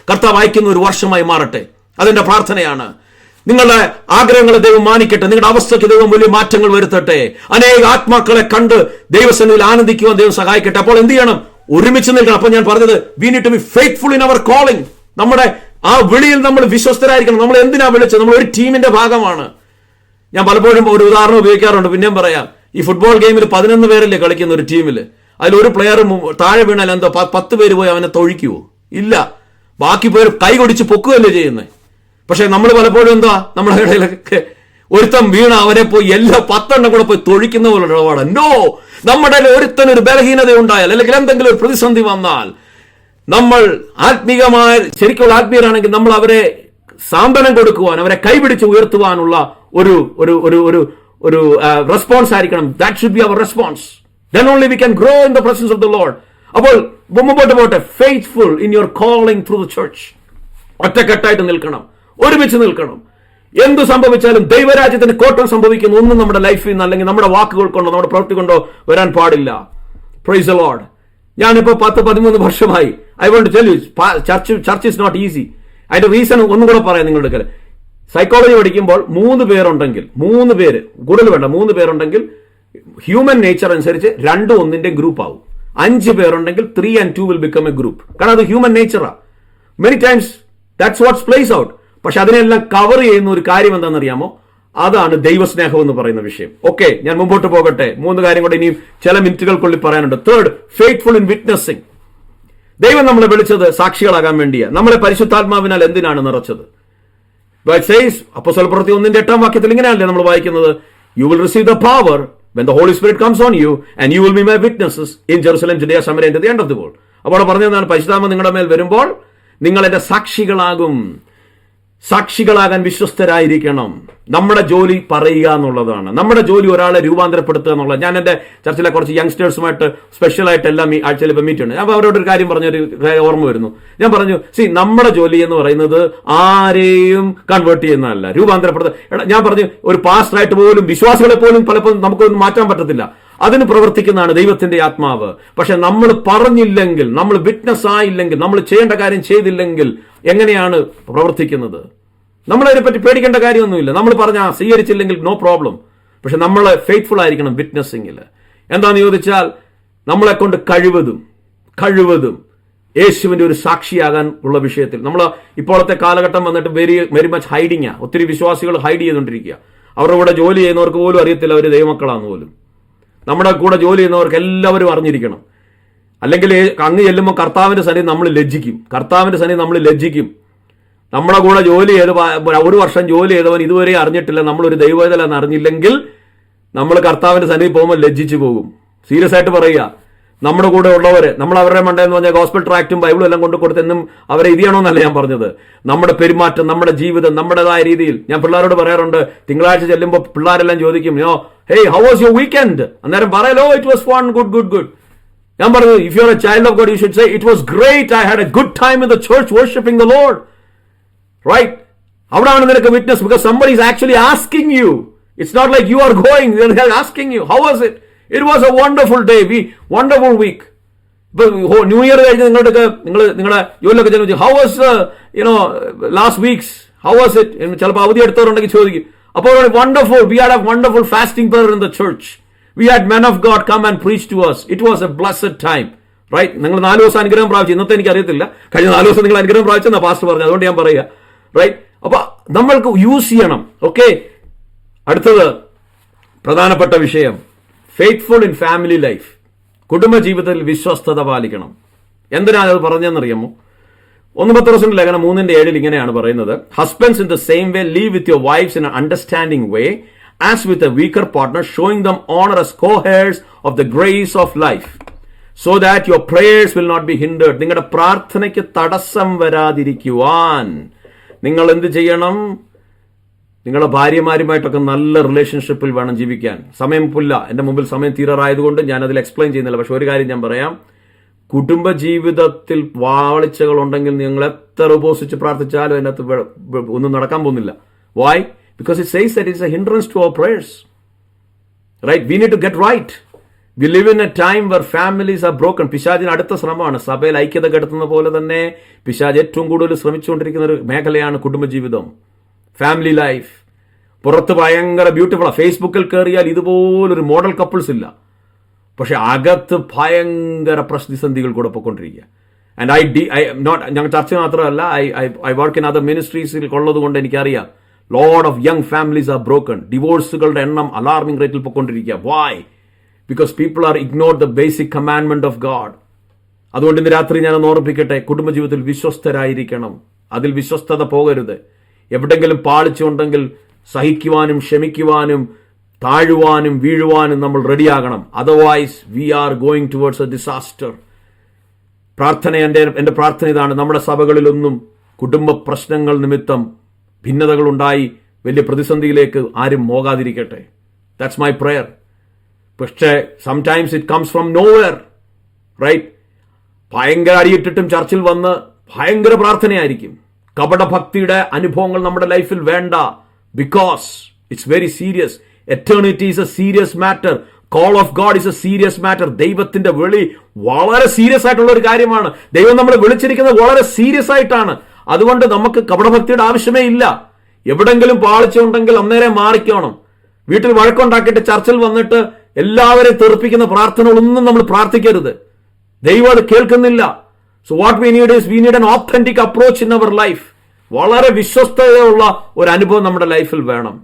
കർത്താവ് അയക്കുന്ന ഒരു വർഷമായി മാറട്ടെ. അതെന്റെ പ്രാർത്ഥനയാണ്. നിങ്ങളുടെ ആഗ്രഹങ്ങളെ ദൈവം മാനിക്കട്ടെ. നിങ്ങളുടെ അവസ്ഥയ്ക്ക് ദൈവം വലിയ മാറ്റങ്ങൾ വരുത്തട്ടെ. അനേക ആത്മാക്കളെ കണ്ട് ദൈവസന്നിധിയിൽ ആനന്ദിക്കുവാൻ ദൈവം സഹായിക്കട്ടെ. അപ്പോൾ എന്ത് ചെയ്യണം? ഒരുമിച്ച് നിൽക്കണം. അപ്പൊ ഞാൻ പറഞ്ഞത്, we need to be faithful in our calling. നമ്മുടെ ആ വിളിയിൽ നമ്മൾ വിശ്വസ്തരായിരിക്കണം. നമ്മൾ എന്തിനാ വിളിച്ചത്? നമ്മൾ ഒരു ടീമിന്റെ ഭാഗമാണ്. ഞാൻ പലപ്പോഴും ഒരു ഉദാഹരണം ഉപയോഗിക്കാറുണ്ട്, പിന്നെയും പറയാം. ഈ ഫുട്ബോൾ ഗെയിമിൽ 11 പേരല്ലേ കളിക്കുന്ന ഒരു ടീമിൽ. അതിലൊരു പ്ലെയർ താഴെ വീണാൽ എന്തോ 10 പേര് പോയി അവനെ തൊഴിക്കുവോ? ഇല്ല. ബാക്കി പേര് കൈ കൊടിച്ച് പൊക്കുകയല്ലേ ചെയ്യുന്നത്. പക്ഷെ നമ്മൾ പലപ്പോഴും എന്താ, നമ്മുടെ ഇടയിലൊക്കെ ഒരുത്തം വീണ അവനെ പോയി എല്ലാ 10 കൂടെ പോയി തൊഴിക്കുന്ന പോലെ ഇടപാട്. നോ, നമ്മുടെ ഒരുത്തനൊരു ബലഹീനത ഉണ്ടായാൽ, അല്ലെങ്കിൽ എന്തെങ്കിലും ഒരു പ്രതിസന്ധി വന്നാൽ, നമ്മൾ ആത്മീകമായ ശരിക്കുള്ള ആത്മീയരാണെങ്കിൽ നമ്മൾ അവരെ സാന്ത്വനം കൊടുക്കുവാൻ, അവരെ കൈപിടിച്ച് ഉയർത്തുവാനുള്ള ഒരു ഒരു ഒരു ഒരു ഒരു റെസ്പോൺസ് ആയിരിക്കണം. That should be our response. Then only we can grow in the presence of the Lord. അപ്പോൾ മുമ്പോട്ട് പോട്ടെ. Faithful in your calling through the church. ഒറ്റക്കെട്ടായിട്ട് നിൽക്കണം, ഒരുമിച്ച് നിൽക്കണം. എന്തു സംഭവിച്ചാലും ദൈവരാജ്യത്തിന് കോട്ടം സംഭവിക്കുന്ന ഒന്നും നമ്മുടെ ലൈഫിൽ നിന്ന്, അല്ലെങ്കിൽ നമ്മുടെ വാക്കുകൾ കൊണ്ടോ നമ്മുടെ പ്രവൃത്തി കൊണ്ടോ വരാൻ പാടില്ല. Praise the Lord. ഞാനിപ്പോ 10-13 വർഷമായി. I want to tell you, church is not easy. അതിന്റെ റീസൺ ഒന്നും കൂടെ പറയാം നിങ്ങളുടെ അടുക്കൽ. സൈക്കോളജി പഠിക്കുമ്പോൾ 3 പേരുണ്ടെങ്കിൽ, 3 പേര് കൂടുതൽ വേണ്ട, 3 പേരുണ്ടെങ്കിൽ ഹ്യൂമൻ നേച്ചർ അനുസരിച്ച് 2 ഒന്നിന്റെ ഗ്രൂപ്പ് ആവും. 5 പേരുണ്ടെങ്കിൽ 3 and 2 will become a group. കാരണം അത് ഹ്യൂമൻ നേച്ചറാ. Many times that's what's plays out. പക്ഷെ അതിനെല്ലാം കവർ ചെയ്യുന്ന ഒരു കാര്യം എന്താണെന്നറിയാമോ? അതാണ് ദൈവസ്നേഹം എന്ന് പറയുന്ന വിഷയം. ഓക്കെ, ഞാൻ മുമ്പോട്ട് പോകട്ടെ. 3 കാര്യം കൂടെ ഇനിയും ചില മിനിറ്റുകൾക്കുള്ളിൽ പറയാനുണ്ട്. Third, faithful in witnessing. ദൈവം നമ്മളെ വിളിച്ചത് സാക്ഷികളാകാൻ വേണ്ടിയാണ്. നമ്മളെ പരിശുദ്ധാത്മാവിനാൽ എന്തിനാണ് നിറച്ചത്? അപ്പോസ്തല പ്രവൃത്തി 1:8 ഇങ്ങനെയല്ലേ നമ്മൾ വായിക്കുന്നത്? You will receive the power when the Holy Spirit comes on you and you will be my witnesses in Jerusalem, Judea, Samaria and to the end of the world. അപ്പോൾ പറഞ്ഞതാണ്, പരിശുദ്ധാത്മ നിങ്ങളുടെ മേൽ വരുമ്പോൾ നിങ്ങൾ എന്റെ സാക്ഷികളാകും. സാക്ഷികളാകാൻ വിശ്വസ്തരായിരിക്കണം. നമ്മുടെ ജോലി പറയുക എന്നുള്ളതാണ്. നമ്മുടെ ജോലി ഒരാളെ രൂപാന്തരപ്പെടുത്തുക എന്നുള്ളത്. ഞാൻ എന്റെ ചർച്ചിലെ കുറച്ച് യങ്സ്റ്റേഴ്സുമായിട്ട് സ്പെഷ്യലായിട്ട് എല്ലാം ആഴ്ചയിൽ ഇപ്പം മീറ്റ് ഉണ്ട്. ഞാൻ അവരോടൊരു കാര്യം പറഞ്ഞൊരു ഓർമ്മ വരുന്നു. ഞാൻ പറഞ്ഞു, നമ്മുടെ ജോലി എന്ന് പറയുന്നത് ആരെയും കൺവേർട്ട് ചെയ്യുന്നതല്ല, രൂപാന്തരപ്പെടുത്തുക. ഞാൻ പറഞ്ഞു, ഒരു പാസ്റ്ററായിട്ട് പോലും വിശ്വാസികളെ പോലും പലപ്പോഴും നമുക്കൊന്നും മാറ്റാൻ പറ്റത്തില്ല. അതിന് പ്രവർത്തിക്കുന്നതാണ് ദൈവത്തിന്റെ ആത്മാവ്. പക്ഷെ നമ്മൾ പറഞ്ഞില്ലെങ്കിൽ, നമ്മൾ വിറ്റ്നസ് ആയില്ലെങ്കിൽ, നമ്മൾ ചെയ്യേണ്ട കാര്യം ചെയ്തില്ലെങ്കിൽ എങ്ങനെയാണ് പ്രവർത്തിക്കുന്നത്? നമ്മളതിനെപ്പറ്റി പേടിക്കേണ്ട കാര്യമൊന്നുമില്ല. നമ്മൾ പറഞ്ഞാൽ സ്വീകരിച്ചില്ലെങ്കിൽ നോ പ്രോബ്ലം. പക്ഷെ നമ്മൾ ഫെയ്ത്ത്ഫുൾ ആയിരിക്കണം വിറ്റ്നസിംഗിൽ. എന്താണെന്ന് ചോദിച്ചാൽ, നമ്മളെ കൊണ്ട് കഴിവതും യേശുവിന്റെ ഒരു സാക്ഷിയാകാൻ ഉള്ള വിഷയത്തിൽ നമ്മൾ ഇപ്പോഴത്തെ കാലഘട്ടം വന്നിട്ട് വെരി മച്ച് ഹൈഡിങ്ങാ. ഒത്തിരി വിശ്വാസികൾ ഹൈഡ് ചെയ്തുകൊണ്ടിരിക്കുക. അവരുടെ കൂടെ ജോലി ചെയ്യുന്നവർക്ക് പോലും അറിയത്തില്ല അവർ ദൈവമക്കളാന്ന് പോലും. നമ്മുടെ കൂടെ ജോലി ചെയ്യുന്നവർക്ക് എല്ലാവരും അറിഞ്ഞിരിക്കണം. അല്ലെങ്കിൽ അങ്ങ് ചെല്ലുമ്പോൾ കർത്താവിന്റെ സന്നിധി നമ്മൾ ലജ്ജിക്കും. നമ്മുടെ കൂടെ ജോലി ചെയ്ത് 1 വർഷം ജോലി ചെയ്തവൻ ഇതുവരെ അറിഞ്ഞിട്ടില്ല നമ്മളൊരു ദൈവവേദന അറിഞ്ഞില്ലെങ്കിൽ നമ്മൾ കർത്താവിന്റെ സന്നിധി പോകുമ്പോൾ ലജ്ജിച്ചു പോകും. സീരിയസ് ആയിട്ട് പറയുക. നമ്മുടെ കൂടെ ഉള്ളവര്, നമ്മൾ അവരുടെ മണ്ടെന്ന് പറഞ്ഞാൽ ഗോസ്പൽ ട്രാക്റ്റും ബൈബിളും എല്ലാം കൊണ്ട് കൊടുത്തെന്നും അവരെ ഇത് ചെയ്യണമെന്നല്ല ഞാൻ പറഞ്ഞത്. നമ്മുടെ പെരുമാറ്റം, നമ്മുടെ ജീവിതം, നമ്മുടേതായ രീതിയിൽ. ഞാൻ പിള്ളേരോട് പറയാറുണ്ട്, തിങ്കളാഴ്ച ചെല്ലുമ്പോൾ പിള്ളേരെല്ലാം ചോദിക്കും, hey how was your weekend? അന്നേരം പറയാലോ, ഇറ്റ് വാസ് ഫൺ, ഗുഡ്. ഞാൻ പറഞ്ഞു, if you are a child of God you should say it was great, I had a good time in the church worshipping the Lord. Right? അവിടെയാണ് നിനക്ക് witness. Because somebody is actually asking you. It's not like you are going, they are asking you, how was it? It was a wonderful day, wonderful week. ഇപ്പൊ ന്യൂ ഇയർ കഴിഞ്ഞ് നിങ്ങളുടെ ജോലിയിലൊക്കെ ചെല്ലുമ്പോൾ how was last weeks, how was it? ചിലപ്പോൾ അവധി എടുത്തവരുണ്ടെങ്കിൽ ചോദിക്കും. അപ്പോൾ wonderful, we had a wonderful fasting prayer in the church. We had men of God come and preach to us. It was a blessed time. Right? നിങ്ങൾ 4 ദിവസം അനുഗ്രഹം പ്രാപിച്ചു. ഇന്നത്തെ എനിക്ക് അറിയത്തില്ല, കഴിഞ്ഞ 4 ദിവസം നിങ്ങൾ അനുഗ്രഹം പ്രാപിച്ചെന്നാ പാസ്റ്റർ പറഞ്ഞു. അതുകൊണ്ട് ഞാൻ പറയുക. റൈറ്റ്? അപ്പൊ നമ്മൾക്ക് യൂസ് ചെയ്യണം. ഓക്കെ, അടുത്തത് പ്രധാനപ്പെട്ട വിഷയം, ഫെയ്ത്ത്ഫുൾ ഇൻ ഫാമിലി ലൈഫ്. കുടുംബ ജീവിതത്തിൽ വിശ്വസ്തത പാലിക്കണം. എന്തിനാണ് അത് പറഞ്ഞതെന്നറിയാമോ? 1 പത്രോസിന്റെ ലേഖനം 3:7 ഇങ്ങനെയാണ് പറയുന്നത്, husbands in the same way live with your wives in understanding way as with a weaker partner, showing them honour as co-heirs of the grace of life, so that your prayers will not be hindered. നിങ്ങളുടെ പ്രാർത്ഥനയ്ക്ക് തടസ്സം വരാതിരിക്കുവാൻ നിങ്ങൾ എന്ത് ചെയ്യണം? നിങ്ങളുടെ ഭാര്യമാരുമായിട്ടൊക്കെ നല്ല റിലേഷൻഷിപ്പിൽ വേണം ജീവിക്കാൻ. സമയമില്ല, എൻ്റെ മുമ്പിൽ സമയം തീരാറായതുകൊണ്ട് ഞാൻ അതിൽ എക്സ്പ്ലെയിൻ ചെയ്യുന്നില്ല. പക്ഷെ ഒരു കാര്യം ഞാൻ പറയാം, കുടുംബജീവിതത്തിൽ വാളിച്ചകൾ ഉണ്ടെങ്കിൽ നിങ്ങൾ എത്ര ഉപസിച്ച് പ്രാർത്ഥിച്ചാലും അതിനകത്ത് ഒന്നും നടക്കാൻ പോകുന്നില്ല. Why? Because it says that it's a hindrance to our prayers. Right? We need to get right. We live in a time where families are broken. പിശാചിന് അടുത്ത ശ്രമമാണ്. സഭയിൽ ഐക്യത കെടുത്തുന്ന പോലെ തന്നെ പിശാച് ഏറ്റവും കൂടുതൽ ശ്രമിച്ചുകൊണ്ടിരിക്കുന്ന ഒരു മേഖലയാണ് കുടുംബജീവിതം, ഫാമിലി ലൈഫ്. പുറത്ത് ഭയങ്കര ബ്യൂട്ടിഫുള്ളാണ്. ഫേസ്ബുക്കിൽ കയറിയാൽ ഇതുപോലൊരു മോഡൽ കപ്പിൾസ് ഇല്ല. പക്ഷെ അകത്ത് ഭയങ്കര പ്രതിസന്ധികൾ കൂടെ പോയിക്കൊണ്ടിരിക്കുക. ആൻഡ് ഞങ്ങൾ ചർച്ച മാത്രമല്ല, ഐ വർക്ക് ഇൻ അതർ മിനിസ്ട്രീസിൽ ഉള്ളത് കൊണ്ട് എനിക്കറിയാം, lot of young families are broken. ഡിവോഴ്സുകളുടെ എണ്ണം അലാർമിംഗ് റേറ്റിൽ പോയിക്കൊണ്ടിരിക്കുക. Why? Because people are ignored the basic commandment of God. അതുകൊണ്ട് ഇന്ന് രാത്രി ഞാനൊന്ന് ഓർമ്മിപ്പിക്കട്ടെ, കുടുംബജീവിതത്തിൽ വിശ്വസ്തരായിരിക്കണം. അതിൽ വിശ്വസ്തത പോകരുത്. എവിടെങ്കിലും പാളിച്ചുണ്ടെങ്കിൽ സഹിക്കുവാനും ക്ഷമിക്കുവാനും താഴുവാനും വീഴുവാനും നമ്മൾ റെഡിയാകണം. Otherwise we are going towards a disaster. എൻ്റെ പ്രാർത്ഥന ഇതാണ്, നമ്മുടെ സഭകളിലൊന്നും കുടുംബ പ്രശ്നങ്ങൾ നിമിത്തം ഭിന്നതകളുണ്ടായി വലിയ പ്രതിസന്ധിയിലേക്ക് ആരും പോകാതിരിക്കട്ടെ. That's my prayer. പക്ഷേ sometimes it comes from nowhere. Right? ഭയങ്കര അടിയിട്ടിട്ടും ചർച്ചിൽ വന്ന് ഭയങ്കര പ്രാർത്ഥനയായിരിക്കും. കപടഭക്തിയുടെ അനുഭവങ്ങൾ നമ്മുടെ ലൈഫിൽ വേണ്ട. Because it's very serious. Eternity is A serious matter. Call of God is A serious matter. ദൈവത്തിന്റെ വിളി വളരെ സീരിയസ് ആയിട്ടുള്ള ഒരു കാര്യമാണ്. ദൈവം നമ്മളെ വിളിച്ചിരിക്കുന്നത് വളരെ സീരിയസ് ആയിട്ടാണ്. അതുകൊണ്ട് നമുക്ക് കപടഭക്തിയുടെ ആവശ്യമേ ഇല്ല. എവിടെങ്കിലും പാളിച്ചുണ്ടെങ്കിൽ അന്നേരം മാറിക്കണം. വീട്ടിൽ വഴക്കുണ്ടാക്കിയിട്ട് ചർച്ചിൽ വന്നിട്ട് എല്ലാവരെയും തെറിപ്പിക്കുന്ന പ്രാർത്ഥനകളൊന്നും നമ്മൾ പ്രാർത്ഥിക്കരുത്. ദൈവം അത് കേൾക്കുന്നില്ല. So what we need is, we need an authentic approach in our life. വളരെ വിശ്വസ്തതയുള്ള ഒരു അനുഭവം നമ്മുടെ ലൈഫിൽ വേണം.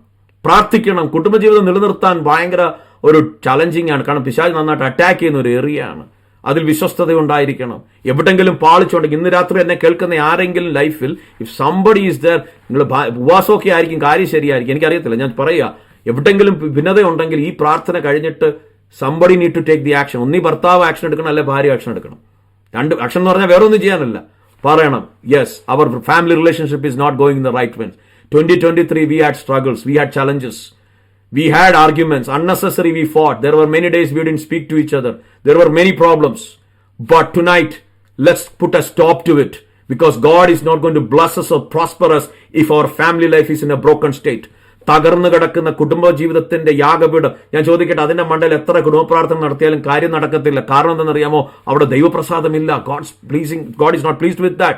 പ്രാർത്ഥിക്കണം. കുടുംബജീവിതം നിലനിർത്താൻ ഭയങ്കര ഒരു ചലഞ്ചിങ് ആണ്. കാരണം പിശാച് നന്നായിട്ട് അറ്റാക്ക് ചെയ്യുന്ന ഒരു ഏരിയയാണ്. അതിൽ വിശ്വസ്തത ഉണ്ടായിരിക്കണം. എവിടെങ്കിലും പാളിച്ചുണ്ടെങ്കിൽ, ഇന്ന് രാത്രി എന്നെ കേൾക്കുന്ന ആരെങ്കിലും ലൈഫിൽ ഇഫ് സംബഡി ഈസ് ദർ, നിങ്ങൾ ഉപവാസമൊക്കെ ആയിരിക്കും, കാര്യം ശരിയായിരിക്കും, എനിക്കറിയത്തില്ല, ഞാൻ പറയുക, എവിടെങ്കിലും ഭിന്നതയുണ്ടെങ്കിൽ ഈ പ്രാർത്ഥന കഴിഞ്ഞിട്ട് somebody need to take the action. ഒന്നീ ഭർത്താവ് ആക്ഷൻ എടുക്കണം, അല്ലെ ഭാര്യ ആക്ഷൻ എടുക്കണം. രണ്ട് ആക്ഷൻ എന്ന് പറഞ്ഞാൽ വേറെ ഒന്നും ചെയ്യാനല്ല, പറയണം, yes, our family relationship is not going in the right way. 2023 we had struggles, we had challenges, we had arguments, unnecessary we fought, there were many days we didn't speak to each other, there were many problems, but tonight let's put a stop to it, because God is not going to bless us or prosper us if our family life is in a broken state. തകർന്നു കിടക്കുന്ന കുടുംബജീവിതത്തിന്റെ യാഗപീഠം, ഞാൻ ചോദിക്കട്ടെ, അതിന്റെ മണ്ടയിൽ എത്ര കുടുംബപ്രാർത്ഥന നടത്തിയാലും കാര്യം നടക്കത്തില്ല. കാരണം എന്താണെന്നറിയാമോ? അവിടെ ദൈവപ്രസാദമില്ല. God is not pleased with that.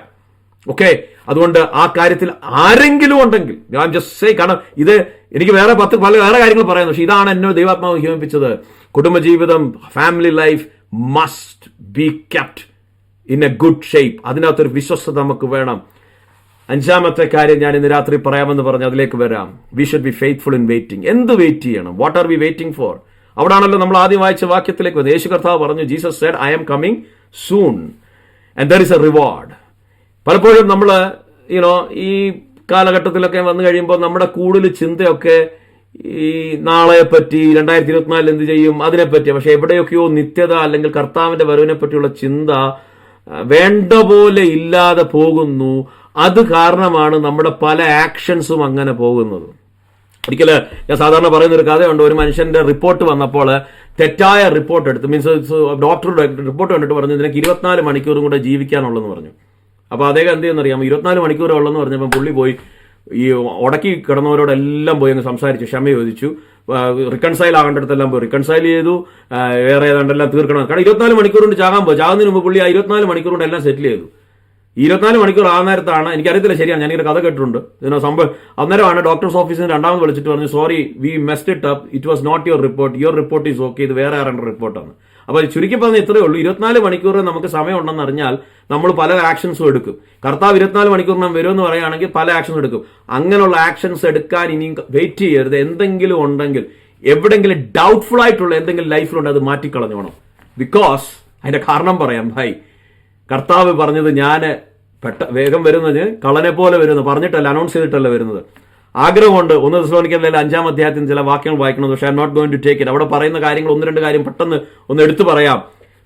Okay, അതുകൊണ്ട് ആ കാര്യത്തിൽ ആരെങ്കിലും ഉണ്ടെങ്കിൽ ഞാൻ ജസ്റ്റ് സേ, കാരണം ഇത് എനിക്ക് വേറെ വേറെ കാര്യങ്ങൾ പറയുന്നു, പക്ഷെ ഇതാണ് എന്നെ ദൈവാത്മാവ് ഹിമിപ്പിച്ചത്. കുടുംബജീവിതം, family life must be kept in A good shape. അതിനകത്തൊരു വിശ്വസ്തത നമുക്ക് വേണം. അഞ്ചാമത്തെ കാര്യം ഞാൻ ഇന്ന് രാത്രി പറയാമെന്ന് പറഞ്ഞ് അതിലേക്ക് വരാം. We should be faithful in waiting. എന്ത് വെയിറ്റ് ചെയ്യണം? What are we waiting for? അവിടാണല്ലോ നമ്മൾ ആദ്യം വായിച്ച വാക്യത്തിലേക്ക് വന്നത്. യേശു കർത്താവ് പറഞ്ഞു, Jesus said, I am coming soon and there is a reward. പലപ്പോഴും നമ്മൾ ഈ കാലഘട്ടത്തിലൊക്കെ വന്നു കഴിയുമ്പോൾ നമ്മുടെ കൂടുതൽ ചിന്തയൊക്കെ ഈ നാളെ പറ്റി, 2024 എന്ത് ചെയ്യും അതിനെപ്പറ്റി. പക്ഷെ എവിടെയൊക്കെയോ നിത്യത അല്ലെങ്കിൽ കർത്താവിന്റെ വരവിനെ പറ്റിയുള്ള ചിന്ത വേണ്ട പോലെ ഇല്ലാതെ പോകുന്നു. അത് കാരണമാണ് നമ്മുടെ പല ആക്ഷൻസും അങ്ങനെ പോകുന്നത്. ഒരിക്കൽ ഞാൻ സാധാരണ പറയുന്നൊരു കഥയുണ്ട്. ഒരു മനുഷ്യന്റെ റിപ്പോർട്ട് വന്നപ്പോൾ തെറ്റായ റിപ്പോർട്ട് എടുത്ത്, മീൻസ് ഡോക്ടറുടെ റിപ്പോർട്ട് കണ്ടിട്ട് പറഞ്ഞു, ഇതിനൊക്കെ 24 മണിക്കൂറും കൂടെ ജീവിക്കാനുള്ളതെന്ന് പറഞ്ഞു. അപ്പോൾ അദ്ദേഹം എന്ത് ചെയ്യുന്നറിയാമോ? 24 മണിക്കൂറേ ഉള്ളെന്ന് പറഞ്ഞപ്പോൾ പുള്ളി പോയി ഈ ഉടക്കി കിടന്നവരോടെല്ലാം പോയി അങ്ങ് സംസാരിച്ചു, ക്ഷമ ചോദിച്ചു, റിക്കൺസൈൽ ആകേണ്ടടുത്തെല്ലാം പോയി റിക്കൺസൈൽ ചെയ്തു, വേറെ ഏതാണ്ടെല്ലാം തീർക്കണം. കാരണം 24 മണിക്കൂർ കൊണ്ട് ചാകാൻ പോയി. ചാകുന്നതിന് മുമ്പ് പുള്ളി ആ 24 മണിക്കൂർ കൊണ്ട് എല്ലാം സെറ്റിൽ ചെയ്തു. 24 മണിക്കൂർ ആ നേരത്താണ്, എനിക്കറിയത്തില്ല ശരിയാണ്, ഞാനിങ്ങനെ കഥ കേട്ടിട്ടുണ്ട് സംഭവം. അന്നേരമാണ് ഡോക്ടേഴ്സ് ഓഫീസിൽ നിന്ന് രണ്ടാമത് വിളിച്ചിട്ട് പറഞ്ഞു, sorry, we messed it up, it was not your report is okay, ഇത് വേറെ ആരുടെ റിപ്പോർട്ടാണ്. അപ്പോൾ ചുരുക്കി പറഞ്ഞ ഇത്രയേ ഉള്ളൂ. 24 മണിക്കൂർ നമുക്ക് സമയമുണ്ടെന്ന് അറിഞ്ഞാൽ നമ്മൾ പല ആക്ഷൻസും എടുക്കും. കർത്താവ് 24 മണിക്കൂറിനും വരുമെന്ന് പറയുകയാണെങ്കിൽ പല ആക്ഷൻസ് എടുക്കും. അങ്ങനെയുള്ള ആക്ഷൻസ് എടുക്കാൻ ഇനിയും വെയിറ്റ് ചെയ്യരുത്. എന്തെങ്കിലും ഉണ്ടെങ്കിൽ, എവിടെങ്കിലും ഡൗട്ട്ഫുൾ ആയിട്ടുള്ള എന്തെങ്കിലും ലൈഫിലുണ്ട്, അത് മാറ്റിക്കളഞ്ഞോണം. ബിക്കോസ് അതിന്റെ കാരണം പറയാം, ഭായ്, കർത്താവ് പറഞ്ഞത് ഞാൻ വേഗം വരുന്നത് കള്ളനെ പോലെ വരുന്നു പറഞ്ഞിട്ടല്ല, അനൗൺസ് ചെയ്തിട്ടല്ല വരുന്നത്. ആഗ്രഹമുണ്ട്. 1 തെസ്സലോനിക്കയിലെ 5-ാം അധ്യായത്തിൽ ചില വാക്യങ്ങൾ വായിക്കണം. പക്ഷേ I'm not going to take it. അവിടെ പറയുന്ന കാര്യങ്ങൾ 1-2 കാര്യം പെട്ടെന്ന് ഒന്ന് എടുത്തു പറയാം.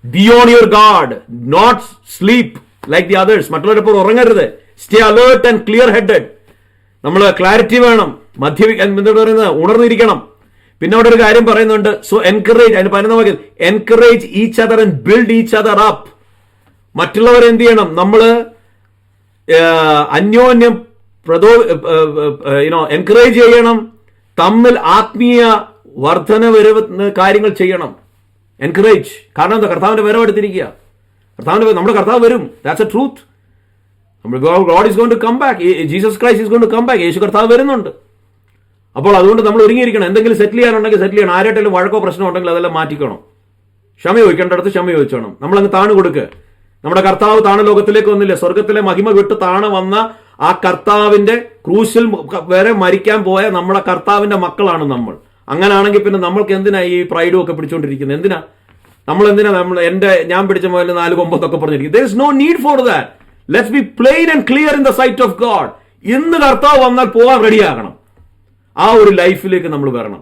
Be on your guard, not sleep like the others. മറ്റുള്ളവരെപ്പോൾ ഉറങ്ങരുത്. Stay alert and clear headed. നമ്മൾ ക്ലാരിറ്റി വേണം, എന്താ പറയുന്നത്, ഉണർന്നിരിക്കണം. പിന്നെ അവിടെ ഒരു കാര്യം പറയുന്നുണ്ട്, സോ എൻകറേജ്, അതിന് 11 വാക്യം, encourage each other and build each other up. മറ്റുള്ളവർ എന്ത് ചെയ്യണം? നമ്മൾ അന്യോന്യം എൻകറേജ് ചെയ്യണം, തമ്മിൽ ആത്മീയ വർധന വരുന്ന കാര്യങ്ങൾ ചെയ്യണം. എൻകറേജ്. കാരണം എന്താ? കർത്താവിന്റെ വരവെടുത്തിരിക്കുക. നമ്മുടെ കർത്താവ് വരും. That's A truth. God is going to come back. Jesus Christ is going to come back. യേശു കർത്താവ് വരുന്നുണ്ട്. അപ്പോൾ അതുകൊണ്ട് നമ്മൾ ഒരുങ്ങിയിരിക്കണം. എന്തെങ്കിലും സെറ്റിൽ ചെയ്യാനുണ്ടെങ്കിൽ സെറ്റിൽ ചെയ്യണം. ആരായിട്ടെങ്കിലും വഴക്കോ പ്രശ്നം ഉണ്ടെങ്കിൽ അതെല്ലാം മാറ്റിക്കണം. ക്ഷമ ചോദിക്കേണ്ടടുത്ത് ക്ഷമ ചോദിച്ചോണം. നമ്മളങ്ങ് താണു കൊടുക്കുക. നമ്മുടെ കർത്താവ് താണ ലോകത്തിലേക്ക് വന്നില്ല. സ്വർഗത്തിലെ മഹിമ വിട്ട് താണ വന്ന ആ കർത്താവിന്റെ ക്രൂശിൽ വരെ മരിക്കാൻ പോയ നമ്മുടെ കർത്താവിന്റെ മക്കളാണ് നമ്മൾ. അങ്ങനാണെങ്കിൽ പിന്നെ നമ്മൾക്ക് എന്തിനാ ഈ പ്രൈഡും ഒക്കെ പിടിച്ചുകൊണ്ടിരിക്കുന്നത്? എന്തിനാ ഞാൻ പിടിച്ച മുതൽ 4 കൊമ്പത്തൊക്കെ പറഞ്ഞിരിക്കും. there is no need for that. let's be plain and clear in the sight of God. ഇന്ന് കർത്താവ് വന്നാൽ പോകാൻ റെഡിയാകണം. ആ ഒരു ലൈഫിലേക്ക് നമ്മൾ വരണം.